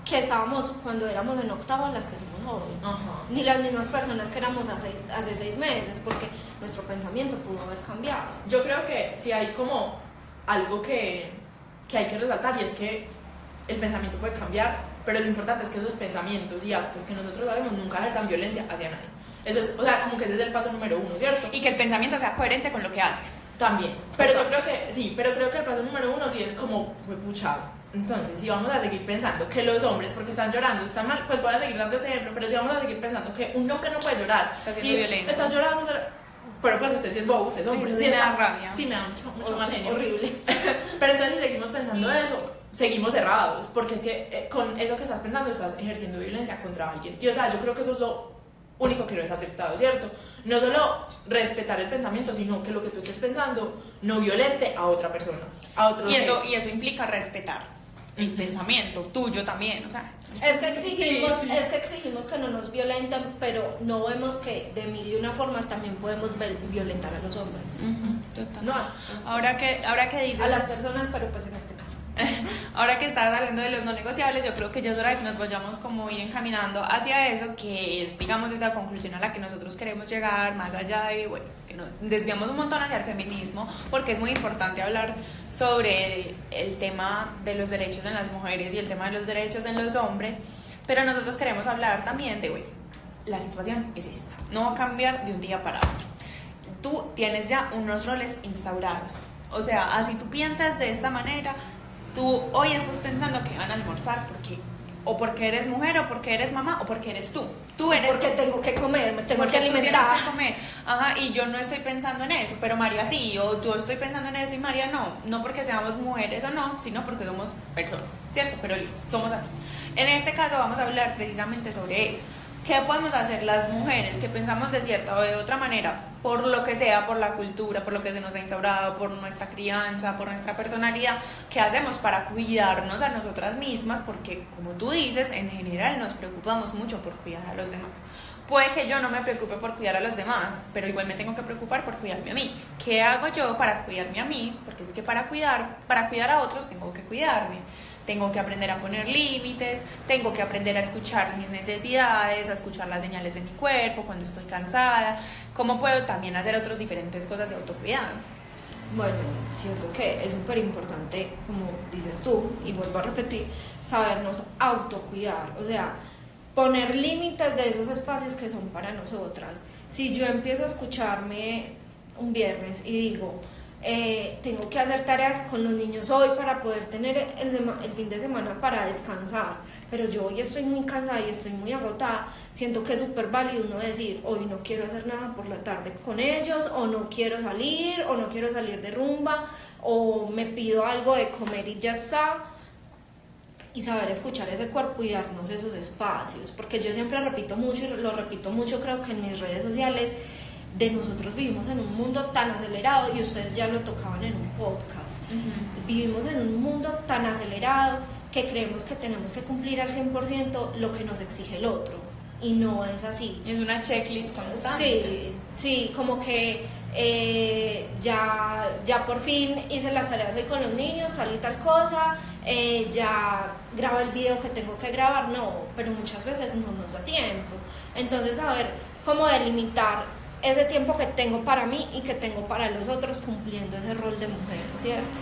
que estábamos cuando éramos en octavo las que somos hoy, ni las mismas personas que éramos hace 6 meses, porque nuestro pensamiento pudo haber cambiado. Yo creo que si hay como algo que hay que resaltar, y es que el pensamiento puede cambiar, pero lo importante es que esos pensamientos y actos que nosotros hacemos nunca ejerzan violencia hacia nadie. Eso es, o sea, como que ese es el paso número 1, ¿cierto? Y que el pensamiento sea coherente con lo que haces. También, pero yo creo que sí, pero creo que el paso número 1 sí es como fue puchado. Entonces, si vamos a seguir pensando que los hombres, porque están llorando, están mal, pues voy a seguir dando este ejemplo, pero si vamos a seguir pensando que un hombre no puede llorar, Está siendo y violento. estás llorando, pero pues este sí es bobo, usted es hombre, Ay, sí me está, da rabia. sí me da mucho mal genio. Horrible. Pero entonces si seguimos pensando eso, seguimos cerrados, porque es que con eso que estás pensando estás ejerciendo violencia contra alguien. Y o sea, yo creo que eso es lo único que no es aceptado, ¿cierto? No solo respetar el pensamiento, sino que lo que tú estés pensando no violente a otra persona, a otro Y ser. eso implica respetar el pensamiento tuyo también, o sea. Es que exigimos, Sí. es que exigimos que no nos violenten, pero no vemos que de mil y una formas también podemos violentar a los hombres, No, Ahora que dices a las personas, pero pues en este caso. Ahora que estás hablando de los no negociables, yo creo que ya es hora de que nos vayamos como ir encaminando hacia eso, que es, digamos, esa conclusión a la que nosotros queremos llegar, más allá de, bueno, que nos desviamos un montón hacia el feminismo, porque es muy importante hablar sobre el tema de los derechos en las mujeres y el tema de los derechos en los hombres, pero nosotros queremos hablar también de, bueno, la situación es esta, no va a cambiar de un día para otro. Tú tienes ya unos roles instaurados, o sea, así tú piensas de esta manera, tú hoy estás pensando que van a almorzar porque o porque eres mujer o porque eres mamá o porque eres tú. Tú eres porque tú. Tengo que comer, me tengo Porque que tú alimentar. tienes que comer. Ajá, y yo no estoy pensando en eso, pero María sí, o yo estoy pensando en eso y María no porque seamos mujeres o no, sino porque somos personas, ¿cierto? Pero listo, somos así. En este caso vamos a hablar precisamente sobre eso. ¿Qué podemos hacer las mujeres que pensamos de cierta o de otra manera, por lo que sea, por la cultura, por lo que se nos ha instaurado, por nuestra crianza, por nuestra personalidad? ¿Qué hacemos para cuidarnos a nosotras mismas? Porque, como tú dices, en general nos preocupamos mucho por cuidar a los demás. Puede que yo no me preocupe por cuidar a los demás, pero igual me tengo que preocupar por cuidarme a mí. ¿Qué hago yo para cuidarme a mí? Porque es que para cuidar a otros tengo que cuidarme. Tengo que aprender a poner límites, tengo que aprender a escuchar mis necesidades, a escuchar las señales de mi cuerpo cuando estoy cansada. ¿Cómo puedo también hacer otras diferentes cosas de autocuidado? Bueno, siento que es súper importante, como dices tú, y vuelvo a repetir, sabernos autocuidar, o sea, poner límites de esos espacios que son para nosotras. Si yo empiezo a escucharme un viernes y digo, tengo que hacer tareas con los niños hoy para poder tener el fin de semana para descansar, pero yo hoy estoy muy cansada y estoy muy agotada, siento que es súper válido uno decir, hoy no quiero hacer nada por la tarde con ellos, o no quiero salir, o no quiero salir de rumba, o me pido algo de comer y ya está. Y saber escuchar ese cuerpo y darnos esos espacios, porque yo siempre repito mucho, y lo repito mucho creo que en mis redes sociales, de nosotros vivimos en un mundo tan acelerado, y ustedes ya lo tocaban en un podcast. Vivimos en un mundo tan acelerado que creemos que tenemos que cumplir al 100% lo que nos exige el otro, y no es así. Es una checklist constante. Sí, como que ya por fin hice las tareas hoy con los niños, salí tal cosa, ya grabo el video que tengo que grabar, no, pero muchas veces no nos da tiempo. Entonces saber cómo delimitar ese tiempo que tengo para mí y que tengo para los otros, cumpliendo ese rol de mujer, ¿cierto?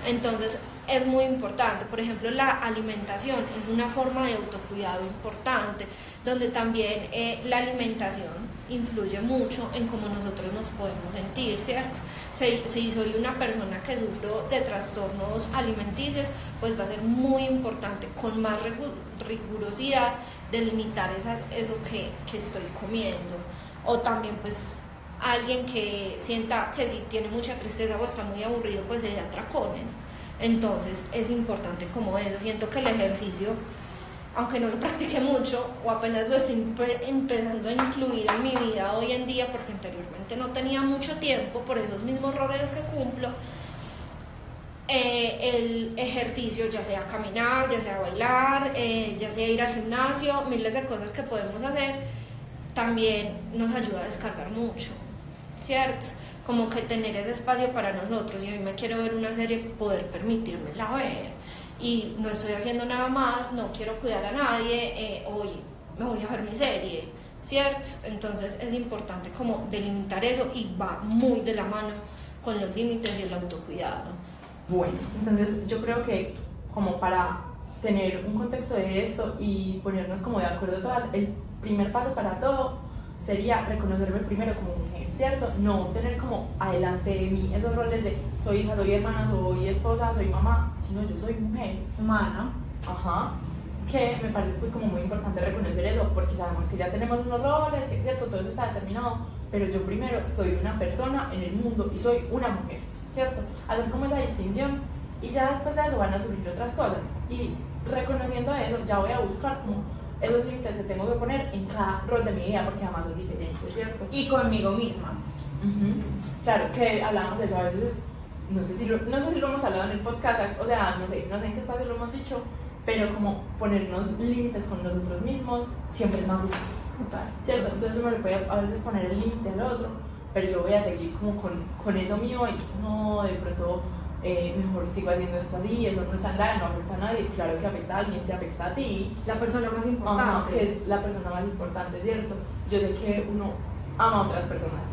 Entonces es muy importante. Por ejemplo, la alimentación es una forma de autocuidado importante, donde también la alimentación influye mucho en cómo nosotros nos podemos sentir, ¿cierto? Si soy una persona que sufro de trastornos alimenticios, pues va a ser muy importante con más rigurosidad delimitar eso que estoy comiendo. O también pues alguien que sienta que si tiene mucha tristeza o está muy aburrido, pues se da atracones. Entonces es importante como eso. Siento que el ejercicio, aunque no lo practique mucho o apenas lo estoy empezando a incluir en mi vida hoy en día, porque anteriormente no tenía mucho tiempo por esos mismos roles que cumplo, el ejercicio, ya sea caminar, ya sea bailar, ya sea ir al gimnasio, miles de cosas que podemos hacer, también nos ayuda a descargar mucho, ¿cierto? Como que tener ese espacio para nosotros. Y hoy me quiero ver una serie, poder permitírmela ver, y no estoy haciendo nada más, no quiero cuidar a nadie, hoy me voy a ver mi serie, ¿cierto? Entonces es importante como delimitar eso, y va muy de la mano con los límites y el autocuidado. Bueno, entonces yo creo que como para tener un contexto de esto y ponernos como de acuerdo todas, el primer paso para todo sería reconocerme primero como mujer, ¿cierto? No tener como adelante de mí esos roles de soy hija, soy hermana, soy esposa, soy mamá, sino yo soy mujer, humana, que me parece pues como muy importante reconocer eso, porque sabemos que ya tenemos unos roles, que es cierto, todo eso está determinado, pero yo primero soy una persona en el mundo y soy una mujer, ¿cierto? Hacer como esa distinción, y ya después de eso van a surgir otras cosas, y reconociendo eso ya voy a buscar como esos límites que tengo que poner en cada rol de mi vida, porque además es diferente, ¿cierto? Y conmigo misma. Claro, que hablamos de eso a veces, no sé si lo hemos hablado en el podcast, o sea, no sé en qué espacio lo hemos dicho, pero como ponernos límites con nosotros mismos siempre es más difícil, ¿cierto? Entonces uno le puede a veces poner el límite al otro, pero yo voy a seguir como con eso mío, y no, de pronto mejor sigo haciendo esto así, eso no es tan grave, no afecta a nadie. Claro que afecta a alguien, te afecta a ti. La persona más Ajá, importante. que es la persona más importante, ¿cierto? Yo sé que uno ama a otras personas,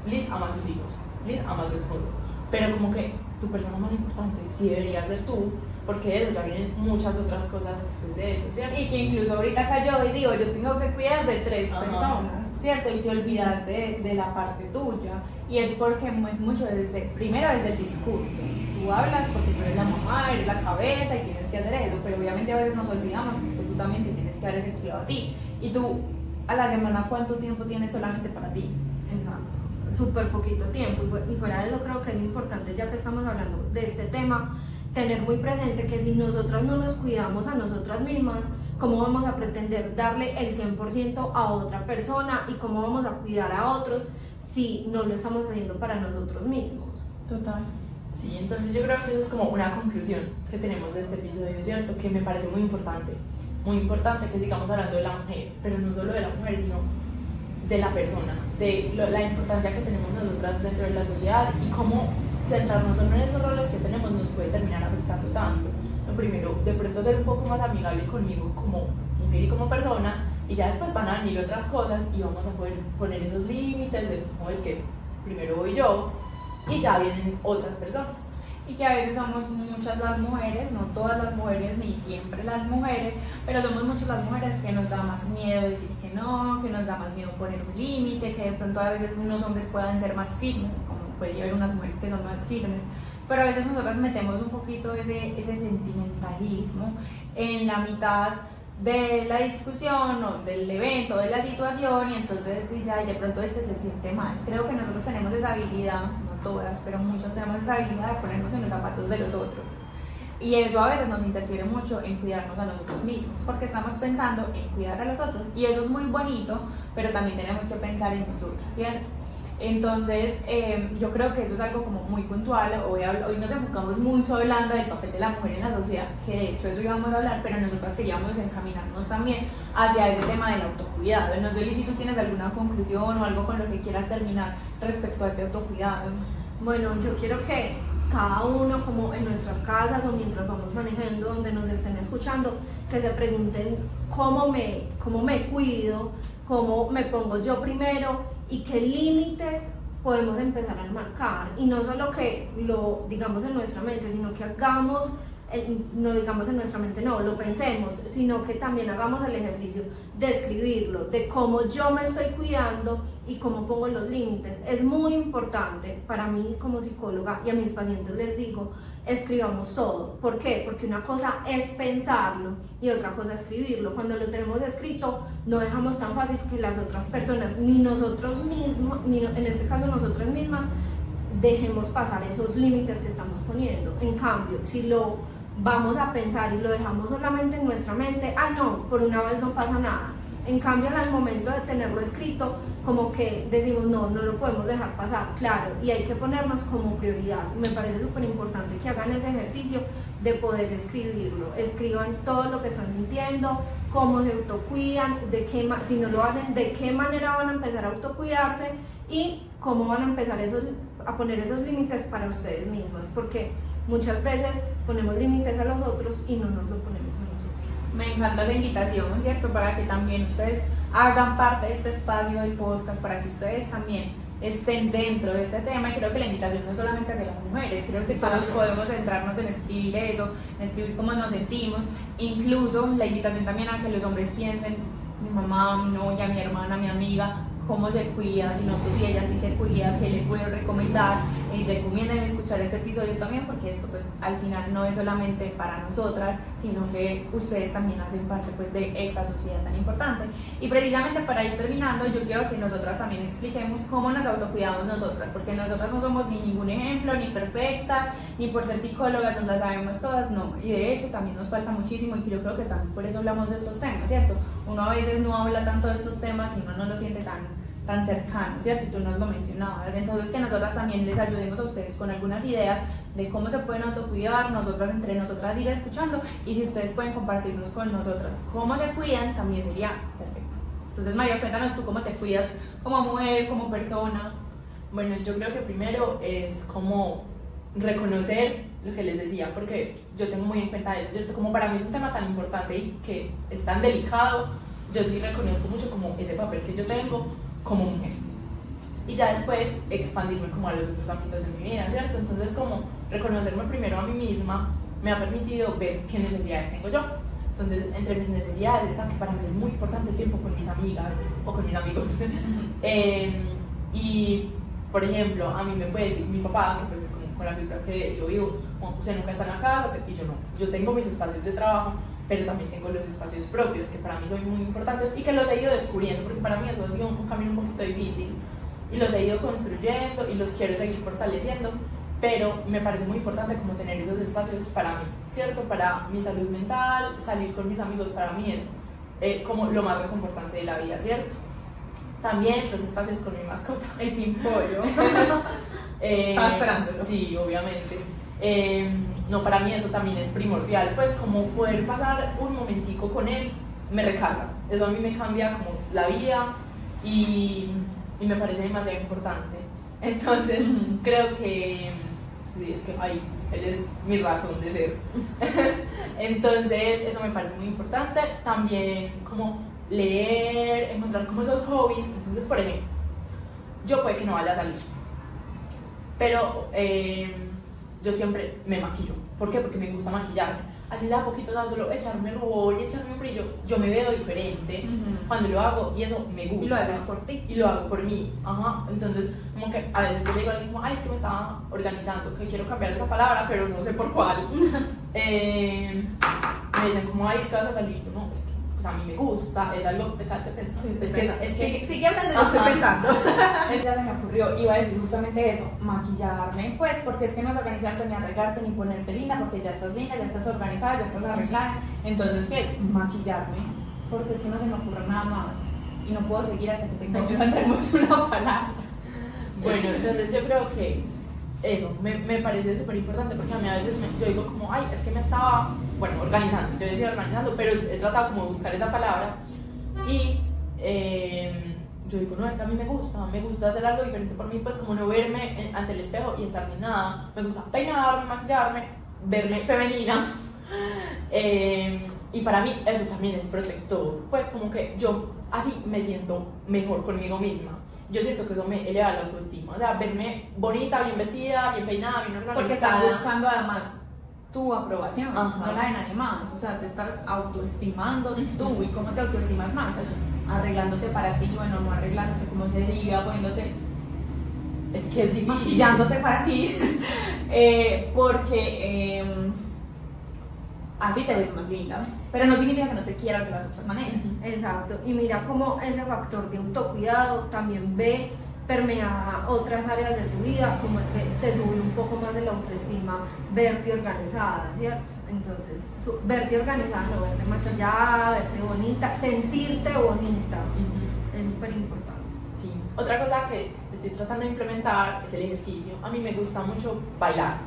Liz ama a sus hijos, Liz ama a su esposo, pero como que tu persona más importante sí debería ser tú, porque de eso ya vienen muchas otras cosas después de eso, ¿cierto? Y que incluso ahorita cayó y digo, yo tengo que cuidar de 3 Ajá. personas, ¿cierto? Y te olvidaste de la parte tuya. Y es porque es mucho primero desde el discurso. Tú hablas porque tú eres la mamá, eres la cabeza y tienes que hacer eso, pero obviamente a veces nos olvidamos que es que tú también te tienes que dar ese cuidado a ti. Y tú, a la semana, ¿cuánto tiempo tienes solamente para ti? Exacto, súper poquito tiempo. Y fuera de eso creo que es importante, ya que estamos hablando de este tema, tener muy presente que si nosotras no nos cuidamos a nosotras mismas, ¿cómo vamos a pretender darle el 100% a otra persona? ¿Y cómo vamos a cuidar a otros si no lo estamos haciendo para nosotros mismos? Total. Sí, entonces yo creo que eso es como una conclusión que tenemos de este episodio, ¿cierto? Que me parece muy importante que sigamos hablando de la mujer, pero no solo de la mujer, sino de la persona, de la importancia que tenemos nosotras dentro de la sociedad y cómo centrarnos solo en esos roles que tenemos nos puede terminar afectando tanto. Lo primero, de pronto ser un poco más amigable conmigo como mujer y como persona, y ya después van a venir otras cosas y vamos a poder poner esos límites de cómo es que primero voy yo y ya vienen otras personas. Y que a veces somos muchas las mujeres, no todas las mujeres ni siempre las mujeres, pero somos muchas las mujeres que nos da más miedo decir que no, que nos da más miedo poner un límite, que de pronto a veces unos hombres puedan ser más firmes, como puede haber unas mujeres que son más firmes, pero a veces nosotras metemos un poquito ese sentimentalismo en la mitad de la discusión o del evento, de la situación, y entonces dice, ay, de pronto se siente mal. Creo que nosotros tenemos esa habilidad, no todas, pero muchas tenemos esa habilidad de ponernos en los zapatos de los otros. Y eso a veces nos interfiere mucho en cuidarnos a nosotros mismos, porque estamos pensando en cuidar a los otros, y eso es muy bonito, pero también tenemos que pensar en nosotras, ¿cierto? Entonces, yo creo que eso es algo como muy puntual. Hoy nos enfocamos mucho hablando del papel de la mujer en la sociedad, que de hecho eso íbamos a hablar, pero nosotras queríamos encaminarnos también hacia ese tema del autocuidado. No sé, Liz, si tú tienes alguna conclusión o algo con lo que quieras terminar respecto a este autocuidado. Bueno, yo quiero que cada uno, como en nuestras casas o mientras vamos manejando, donde nos estén escuchando, que se pregunten cómo me cuido, cómo me pongo yo primero y qué límites podemos empezar a marcar. Y no solo que lo digamos en nuestra mente, sino que hagamos, no digamos en nuestra mente, no, lo pensemos, sino que también hagamos el ejercicio de escribirlo, de cómo yo me estoy cuidando y cómo pongo los límites. Es muy importante para mí como psicóloga, y a mis pacientes les digo, escribamos todo. ¿Por qué? Porque una cosa es pensarlo y otra cosa es escribirlo. Cuando lo tenemos escrito, no dejamos tan fácil que las otras personas, ni nosotros mismos, ni en este caso nosotras mismas, dejemos pasar esos límites que estamos poniendo. En cambio, si lo vamos a pensar y lo dejamos solamente en nuestra mente, no, por una vez no pasa nada. En cambio, en el momento de tenerlo escrito, como que decimos, no lo podemos dejar pasar, claro, y hay que ponernos como prioridad. Me parece súper importante que hagan ese ejercicio de poder escribirlo. Escriban todo lo que están sintiendo, cómo se autocuidan, si no lo hacen, de qué manera van a empezar a autocuidarse y cómo van a empezar a poner esos límites para ustedes mismos, porque muchas veces ponemos límites a los otros y no nos lo ponemos a nosotros. Me encanta la invitación, ¿cierto? Para que también ustedes hagan parte de este espacio del podcast, para que ustedes también estén dentro de este tema. Y creo que la invitación no es solamente hacia las mujeres, creo que todos podemos centrarnos en escribir eso, en escribir cómo nos sentimos. Incluso la invitación también a que los hombres piensen, mi mamá, mi novia, mi hermana, mi amiga, cómo se cuida, si no, pues si ella sí se cuida, qué le puedo recomendar. Recomienden escuchar este episodio también, porque esto pues al final no es solamente para nosotras, sino que ustedes también hacen parte pues de esta sociedad tan importante. Y precisamente para ir terminando, yo quiero que nosotras también expliquemos cómo nos autocuidamos nosotras, porque nosotras no somos ni ningún ejemplo, ni perfectas, ni por ser psicólogas nos las sabemos todas, no. Y de hecho también nos falta muchísimo, y yo creo que también por eso hablamos de estos temas, ¿cierto? Uno a veces no habla tanto de estos temas y uno no lo siente tan cercano, ¿cierto? Y tú nos lo mencionabas. Entonces, que nosotras también les ayudemos a ustedes con algunas ideas de cómo se pueden autocuidar, nosotras entre nosotras ir escuchando, y si ustedes pueden compartirnos con nosotras cómo se cuidan, también sería perfecto. Entonces, María, cuéntanos tú cómo te cuidas como mujer, como persona. Bueno, yo creo que primero es como reconocer lo que les decía, porque yo tengo muy en cuenta eso, ¿cierto? Como para mí es un tema tan importante y que es tan delicado, yo sí reconozco mucho como ese papel que yo tengo como mujer. Y ya después expandirme como a los otros ámbitos de mi vida, ¿cierto? Entonces como reconocerme primero a mí misma me ha permitido ver qué necesidades tengo yo. Entonces, entre mis necesidades está que para mí es muy importante el tiempo con mis amigas o con mis amigos. Y, por ejemplo, a mí me puede decir mi papá, que pues es como con la figura que yo vivo, como, usted nunca está en la casa, y yo no. Yo tengo mis espacios de trabajo, pero también tengo los espacios propios, que para mí son muy importantes y que los he ido descubriendo, porque para mí eso ha sido un camino un poquito difícil, y los he ido construyendo y los quiero seguir fortaleciendo, pero me parece muy importante como tener esos espacios para mí, ¿cierto? Para mi salud mental, salir con mis amigos para mí es como lo más reconfortante de la vida, ¿cierto? También los espacios con mi mascota. El pimpollo. Estaba esperándolo. Sí, obviamente. No, para mí eso también es primordial, pues como poder pasar un momentico con él me recarga, eso a mí me cambia como la vida y me parece demasiado importante. Entonces creo que sí, es que ay, él es mi razón de ser. Entonces eso me parece muy importante. También como leer, encontrar como esos hobbies. Entonces, por ejemplo, yo puede que no vaya a salir, pero yo siempre me maquillo. ¿Por qué? Porque me gusta maquillarme. Así sea poquito, solo echarme rubor y echarme un brillo, yo me veo diferente cuando lo hago y eso me gusta. Y lo haces por ti. Y lo hago por mí, ajá. Entonces, como que a veces yo le digo a alguien como, ay, es que me estaba organizando, que quiero cambiar esa palabra, pero no sé por cuál. Me dicen como, ay, es que vas a salir. Yo, no, es que pues, a mí me gusta, es algo que te quedaste pensando. Sigue hablando, yo estoy pensando. Ya se me ocurrió, iba a decir justamente eso, maquillarme, pues porque es que no es organizarte ni arreglarte ni ponerte linda, porque ya estás linda, ya estás organizada, ya estás arreglada. Entonces, ¿qué? Maquillarme, porque es que no se me ocurre nada más y no puedo seguir hasta que encontremos una palabra. Bueno, entonces yo creo que eso me parece súper importante, porque a mí a veces yo digo como, ay, es que me estaba, bueno, organizando, yo decía organizando, pero he tratado como de buscar esa palabra y yo digo, no, es que a mí me gusta hacer algo diferente por mí, pues como no verme ante el espejo y estar sin nada, me gusta peinarme, maquillarme, verme femenina. Y para mí eso también es protector, pues como que yo así me siento mejor conmigo misma. Yo siento que eso me eleva la autoestima, o sea, verme bonita, bien vestida, bien peinada, bien organizada. Porque estás buscando además tu aprobación, ajá, no la de nadie más, o sea, te estás autoestimando tú. ¿Y cómo te autoestimas más? Arreglándote para ti, bueno, no arreglándote como se diga, poniéndote, es que es difícil, maquillándote para ti, porque así te ves más linda, pero no significa que no te quieras de las otras maneras. Exacto, y mira cómo ese factor de autocuidado también ve permeada otras áreas de tu vida, como es que te sube un poco más de la autoestima verte organizada, ¿cierto? Entonces, verte organizada, no verte maquillada, verte bonita, sentirte bonita, es súper importante. Sí, otra cosa que estoy tratando de implementar es el ejercicio. A mí me gusta mucho bailar,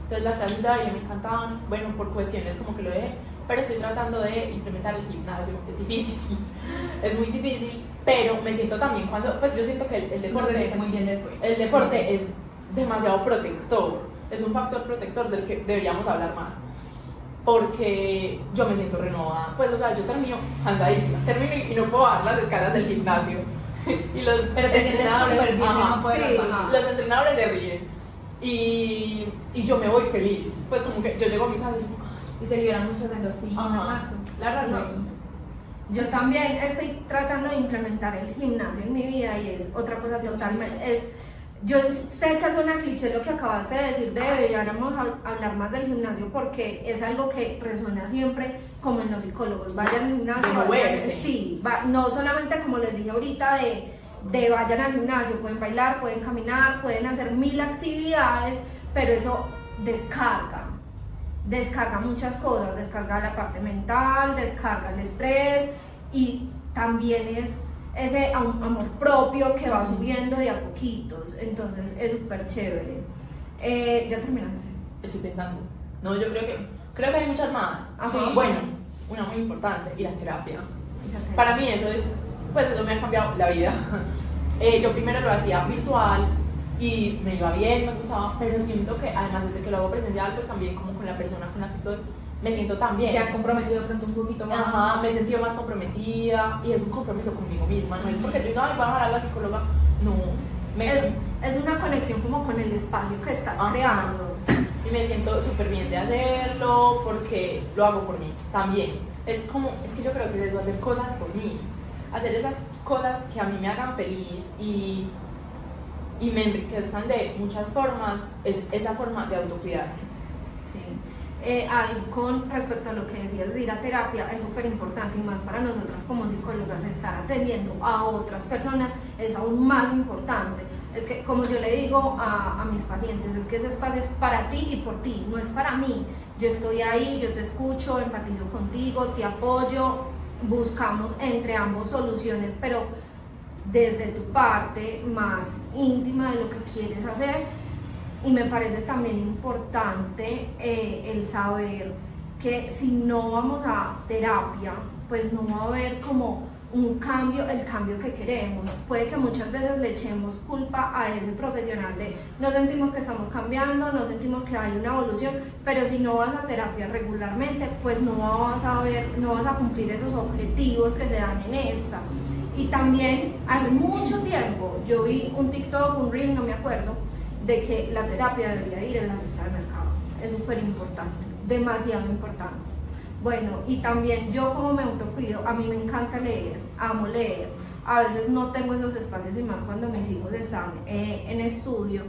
entonces las clases de baile me encantaban, bueno, por cuestiones como que lo dejé, pero estoy tratando de implementar el gimnasio. Es difícil, es muy difícil, pero me siento también cuando, pues yo siento que el deporte, muy bien después. El deporte es demasiado protector, es un factor protector del que deberíamos hablar más, porque yo me siento renovada, pues o sea, yo termino cansadísima, y no puedo bajar las escalas del gimnasio, y los pero te sientes súper bien, no puedes bajar. Los entrenadores se ríen, y yo me voy feliz, pues como que yo llego a mi casa y digo, y se liberan muchas endorfinas, la verdad no. Yo también estoy tratando de implementar el gimnasio en mi vida y es otra cosa totalmente, yo sé que suena cliché lo que acabaste de decir, deberíamos hablar más del gimnasio porque es algo que resuena siempre como en los psicólogos, vayan al gimnasio, sí, no solamente como les dije ahorita de vayan al gimnasio, pueden bailar, pueden caminar, pueden hacer 1000 actividades, pero eso descarga muchas cosas, descarga la parte mental, descarga el estrés y también es ese amor propio que va subiendo de a poquitos, entonces es súper chévere. ¿Ya terminaste? Estoy pensando, no, yo creo que hay muchas más. Ajá. Bueno, una muy importante, y la terapia. Para mí eso es, pues eso me ha cambiado la vida. Yo primero lo hacía virtual y me iba bien, me gustaba, pero siento que además desde que lo hago presencial, pues también como con la persona con la que estoy, me siento tan bien. Te has comprometido pronto un poquito más. Ajá, me he sentido más comprometida y es un compromiso conmigo misma, no es porque yo diga, ay, voy a dejar a la psicóloga, no. Es una conexión como con el espacio que estás creando. Y me siento súper bien de hacerlo porque lo hago por mí también. Es que yo creo que debo hacer cosas por mí, hacer esas cosas que a mí me hagan feliz y me enriquezcan de muchas formas, es esa forma de autocuidarme. Sí. Con respecto a lo que decías de ir a terapia, es súper importante y más para nosotras como psicólogas, estar atendiendo a otras personas es aún más importante. Es que, como yo le digo a mis pacientes, es que ese espacio es para ti y por ti, no es para mí. Yo estoy ahí, yo te escucho, empatizo contigo, te apoyo, buscamos entre ambos soluciones, pero desde tu parte más íntima de lo que quieres hacer. Y me parece también importante el saber que si no vamos a terapia, pues no va a haber como un cambio, el cambio que queremos. Puede que muchas veces le echemos culpa a ese profesional de no sentimos que estamos cambiando, no sentimos que hay una evolución, pero si no vas a terapia regularmente, pues no vas a cumplir esos objetivos que se dan en esta. Y también hace mucho tiempo yo vi un TikTok, un Reel, no me acuerdo, de que la terapia debería ir en la lista de mercado. Es súper importante, demasiado importante. Bueno, y también yo como me autocuido, a mí me encanta leer, amo leer. A veces no tengo esos espacios y más cuando mis hijos están en estudio,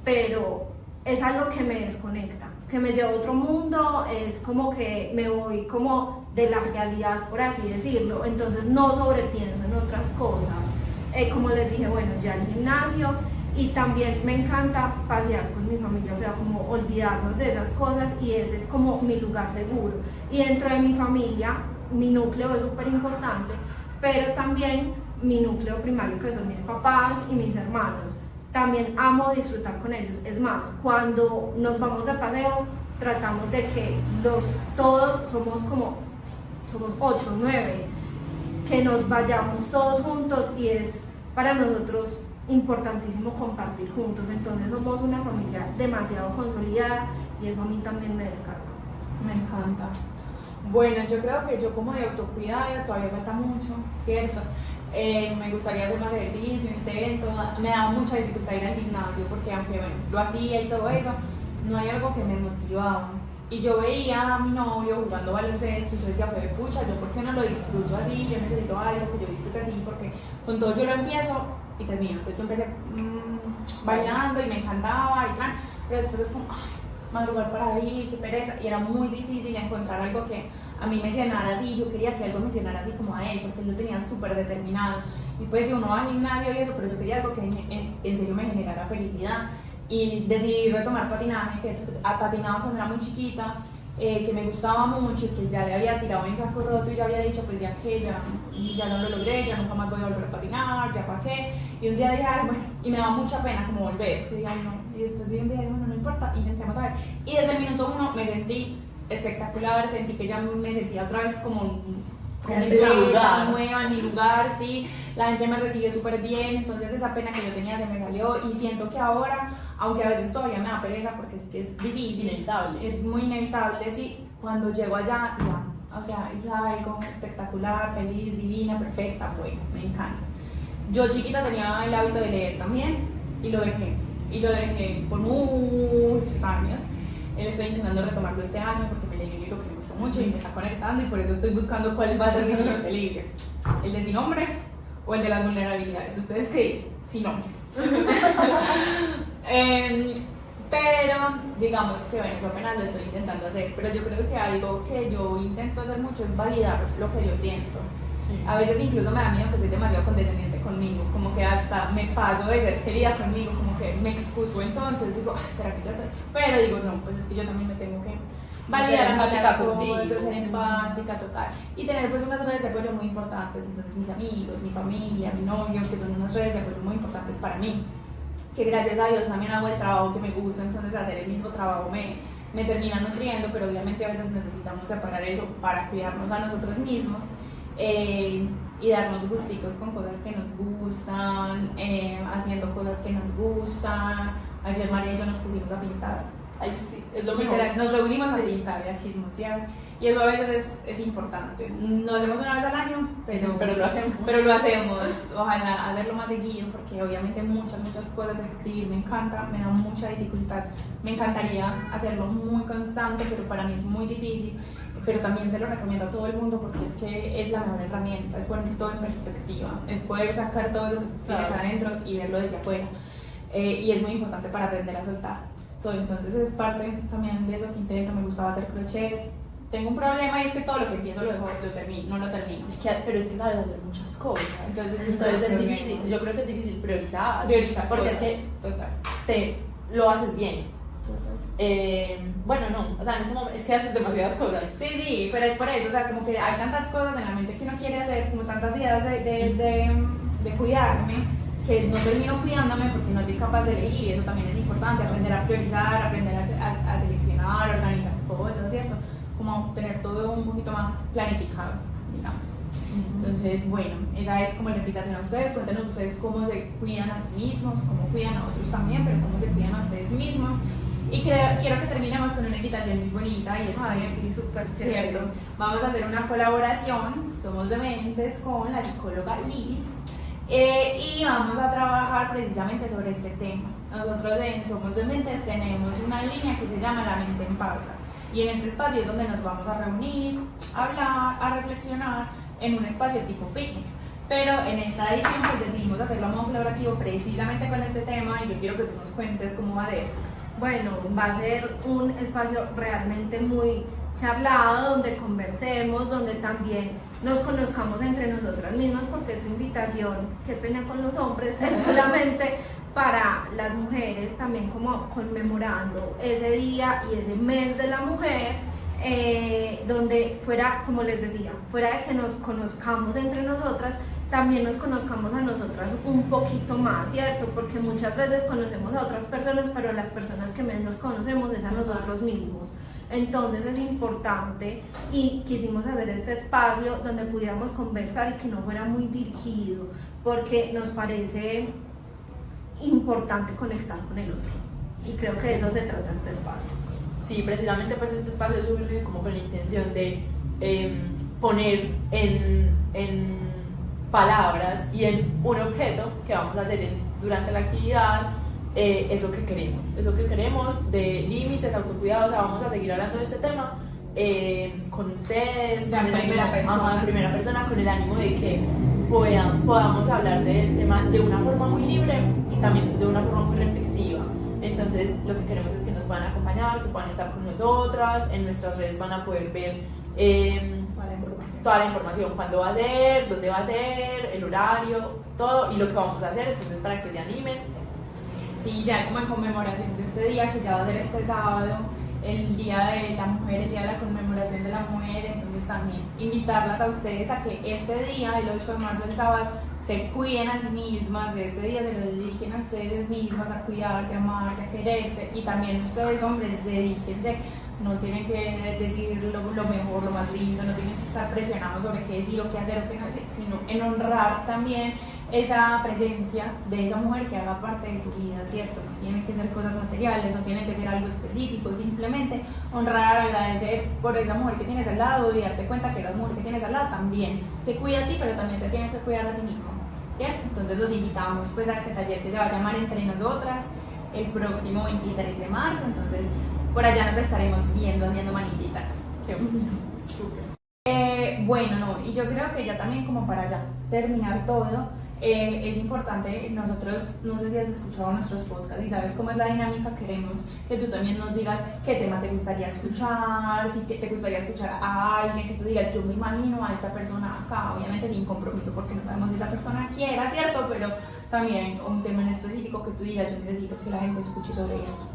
pero es algo que me desconecta, que me lleva a otro mundo, es como que me voy como de la realidad, por así decirlo, entonces no sobrepienso en otras cosas. Como les dije, bueno, ya el gimnasio. Y también me encanta pasear con mi familia, o sea, como olvidarnos de esas cosas y ese es como mi lugar seguro. Y dentro de mi familia, mi núcleo es súper importante, pero también mi núcleo primario que son mis papás y mis hermanos. También amo disfrutar con ellos. Es más, cuando nos vamos de paseo, tratamos de que todos somos 8, 9, que nos vayamos todos juntos y es para nosotros importantísimo compartir juntos, entonces somos una familia demasiado consolidada y eso a mí también me descarga. Me encanta. Bueno, yo creo que yo como de autocuidado todavía falta mucho, ¿cierto? Me gustaría hacer más ejercicio, intento, me daba mucha dificultad ir al gimnasio porque aunque bueno, lo hacía y todo eso, no hay algo que me motivaba. Y yo veía a mi novio jugando baloncesto y yo decía, pues pucha, ¿yo por qué no lo disfruto así? Yo necesito algo que yo disfrute así porque con todo yo lo empiezo y termino. Entonces yo empecé bailando y me encantaba y tal, pero después es como, ay, madrugar para ir, qué pereza, y era muy difícil encontrar algo que a mí me llenara así. Yo quería que algo me llenara así como a él, porque él lo tenía súper determinado. Y pues si uno va al gimnasio y eso, pero yo quería algo que en serio me generara felicidad. Y decidí retomar patinaje, que patinaba cuando era muy chiquita, que me gustaba mucho y que ya le había tirado en saco roto y ya había dicho, pues ya que ya no lo logré, ya nunca más voy a volver a patinar, ya para qué. Y un día dije, ay, bueno, y me daba mucha pena como volver, que dije, ay, no. Y después de un día dije, bueno, no importa, intentemos a ver. Y desde el minuto 1 me sentí espectacular, sentí que ya me sentía otra vez como en mi lugar. Nueva, en mi lugar, sí, la gente me recibió súper bien, entonces esa pena que yo tenía se me salió y siento que ahora, aunque a veces todavía me da pereza porque es que es difícil, inevitable. es muy inevitable, sí, cuando llego allá, ya, o sea, es algo espectacular, feliz, divina, perfecta, bueno, me encanta. Yo chiquita tenía el hábito de leer también y lo dejé por muchos años. Estoy intentando retomarlo este año porque me leí un libro que me gustó mucho y me está conectando y por eso estoy buscando cuál va a ser mi siguiente libro. ¿El de Sin Nombres o el de las vulnerabilidades? ¿Ustedes qué dicen? Sin Nombres. Pero digamos que bueno, yo apenas lo estoy intentando hacer, pero yo creo que algo que yo intento hacer mucho es validar lo que yo siento. Sí. A veces incluso me da miedo que soy demasiado condescendiente conmigo, como que hasta me paso de ser querida conmigo, como que me excuso en todo, entonces digo, ¿será que yo soy? Pero digo, no, pues es que yo también me tengo que validar las cosas, ser empática, total, y tener pues unas redes de apoyo muy importantes, entonces mis amigos, mi familia, mi novio, que son unas redes de apoyo muy importantes para mí, que gracias a Dios también hago el trabajo que me gusta, entonces hacer el mismo trabajo me termina nutriendo, pero obviamente a veces necesitamos separar eso para cuidarnos a nosotros mismos. y darnos gusticos con cosas que nos gustan, haciendo cosas que nos gustan. Ayer María y yo nos pusimos a pintar. Ay, sí, es lo mejor. Literal, nos reunimos a pintar y a chismosear. Y eso a veces es importante. Lo hacemos una vez al año, pero lo hacemos. Pero lo hacemos. Ojalá hacerlo más seguido, porque obviamente muchas cosas, escribir me encanta, me da mucha dificultad. Me encantaría hacerlo muy constante, pero para mí es muy difícil. Pero también se lo recomiendo a todo el mundo porque es que es la mejor herramienta, es poner todo en perspectiva, es poder sacar todo eso que tienes adentro y verlo desde afuera. Y es muy importante para aprender a soltar todo. Entonces es parte también de eso que intento. Me gustaba hacer crochet. Tengo un problema y es que todo lo que empiezo no lo termino. Pero es que sabes hacer muchas cosas. Entonces es difícil. Yo creo que es difícil priorizar. Porque cosas. es que lo haces bien. Bueno, no, o sea, en este momento es que haces demasiadas cosas. Sí, pero es por eso, o sea, como que hay tantas cosas en la mente que uno quiere hacer, como tantas ideas de cuidarme, que no termino cuidándome porque no soy capaz de elegir, y eso también es importante, aprender a priorizar, aprender a seleccionar, organizar cosas, ¿cierto? Como tener todo un poquito más planificado, digamos. Entonces, bueno, esa es como la invitación a ustedes. Cuéntenos ustedes cómo se cuidan a sí mismos, cómo cuidan a otros también, pero cómo se cuidan a ustedes mismos. Y quiero que terminemos con una invitación muy bonita, y es sí, súper chévere. ¿cierto? Vamos a hacer una colaboración, Somos Dementes, con la psicóloga Liz, y vamos a trabajar precisamente sobre este tema. Nosotros en Somos Dementes tenemos una línea que se llama La Mente en Pausa, y en este espacio es donde nos vamos a reunir, a hablar, a reflexionar en un espacio tipo picnic. Pero en esta edición pues decidimos hacerlo a modo colaborativo precisamente con este tema, y yo quiero que tú nos cuentes cómo va de él. Bueno, va a ser un espacio realmente muy charlado, donde conversemos, donde también nos conozcamos entre nosotras mismas, porque esta invitación, qué pena con los hombres, es solamente para las mujeres, también como conmemorando ese día y ese mes de la mujer, donde fuera, como les decía, fuera de que nos conozcamos entre nosotras, también nos conozcamos a nosotras un poquito más, ¿cierto? Porque muchas veces conocemos a otras personas, pero las personas que menos conocemos es a nosotros mismos. Entonces es importante, y quisimos hacer este espacio donde pudiéramos conversar y que no fuera muy dirigido, porque nos parece importante conectar con el otro, y creo que de eso se trata este espacio. Sí, precisamente pues este espacio surge como con la intención de poner en palabras y en un objeto que vamos a hacer durante la actividad, eso que queremos de límites, autocuidado. O sea, vamos a seguir hablando de este tema con ustedes, en primera persona, con el ánimo de que podamos hablar del tema de una forma muy libre y también de una forma muy reflexiva. Entonces lo que queremos es que nos puedan acompañar, que puedan estar con nosotras. En nuestras redes van a poder ver toda la información, cuándo va a ser, dónde va a ser, el horario, todo, y lo que vamos a hacer. Entonces, para que se animen. Sí, ya como en conmemoración de este día, que ya va a ser este sábado, el Día de la Mujer, el Día de la Conmemoración de la Mujer. Entonces también invitarlas a ustedes a que este día, el 8 de marzo, el sábado, se cuiden a sí mismas, este día se lo dediquen a ustedes mismas, a cuidarse, a amarse, a quererse. Y también ustedes, hombres, dedíquense. No tienen que decir lo mejor, lo más lindo, no tienen que estar presionados sobre qué decir o qué hacer o qué no decir, sino en honrar también esa presencia de esa mujer que haga parte de su vida, ¿cierto? No tienen que ser cosas materiales, no tienen que ser algo específico, simplemente honrar, agradecer por esa mujer que tienes al lado, y darte cuenta que la mujer que tienes al lado también te cuida a ti, pero también se tiene que cuidar a sí mismo, ¿cierto? Entonces los invitamos pues a este taller que se va a llamar Entre Nosotras el próximo 23 de marzo, entonces por allá nos estaremos viendo haciendo manillitas. Qué emoción. Súper. Bueno, no, y yo creo que ya también como para ya terminar todo, es importante, nosotros, no sé si has escuchado nuestros podcasts y sabes cómo es la dinámica, queremos que tú también nos digas qué tema te gustaría escuchar, si te gustaría escuchar a alguien, que tú digas, yo me imagino a esa persona acá, obviamente sin compromiso porque no sabemos si esa persona quiera, ¿cierto? Pero también un tema en específico que tú digas, yo necesito que la gente escuche sobre esto.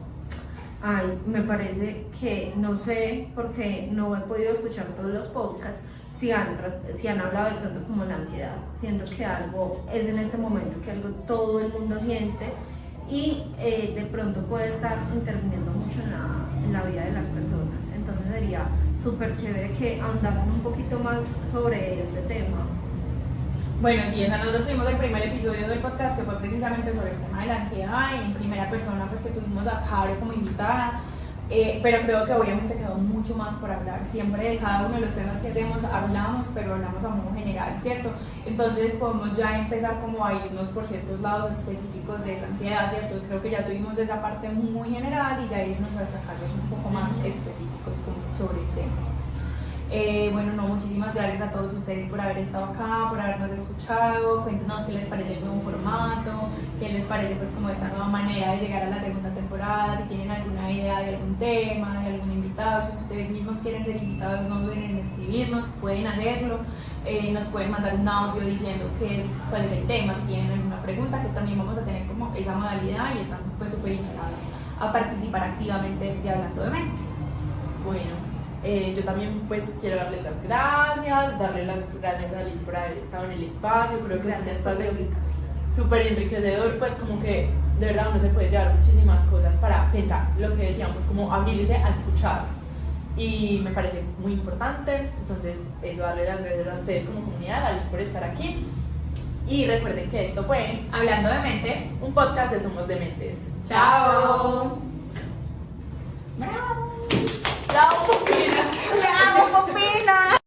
Ay, me parece que, no sé, porque no he podido escuchar todos los podcasts, si han hablado de pronto como la ansiedad. Siento que algo es en este momento, que algo todo el mundo siente, y de pronto puede estar interviniendo mucho en la vida de las personas. Entonces sería súper chévere que ahondaran un poquito más sobre este tema. Bueno, sí, o sea, nosotros tuvimos el primer episodio del podcast que fue precisamente sobre el tema de la ansiedad y en primera persona pues que tuvimos a Caro como invitada, pero creo que obviamente quedó mucho más por hablar. Siempre de cada uno de los temas que hacemos hablamos, pero hablamos a modo general, ¿cierto? Entonces podemos ya empezar como a irnos por ciertos lados específicos de esa ansiedad, ¿cierto? Creo que ya tuvimos esa parte muy general y ya irnos hasta casos un poco más específicos sobre el tema. Bueno, no, muchísimas gracias a todos ustedes por haber estado acá, por habernos escuchado. Cuéntenos qué les parece el nuevo formato, qué les parece pues como esta nueva manera de llegar a la segunda temporada, si tienen alguna idea de algún tema, de algún invitado, si ustedes mismos quieren ser invitados, no duden en escribirnos, pueden hacerlo, nos pueden mandar un audio diciendo cuál es el tema, si tienen alguna pregunta, que también vamos a tener como esa modalidad y están pues súper invitados a participar activamente de Hablando de Mentes. Bueno, yo también pues quiero darles las gracias, darle las gracias a Liz por haber estado en el espacio. Creo que es un espacio súper enriquecedor, pues como que de verdad uno se puede llevar muchísimas cosas para pensar, lo que decíamos, como abrirse a escuchar, y me parece muy importante. Entonces eso, darle las gracias a ustedes como comunidad, a Liz por estar aquí, y recuerden que esto fue Hablando de Mentes, un podcast de Somos Dementes. ¡chao! ¡Bravo! ¡Bravo, Popina! ¡Bravo, Popina!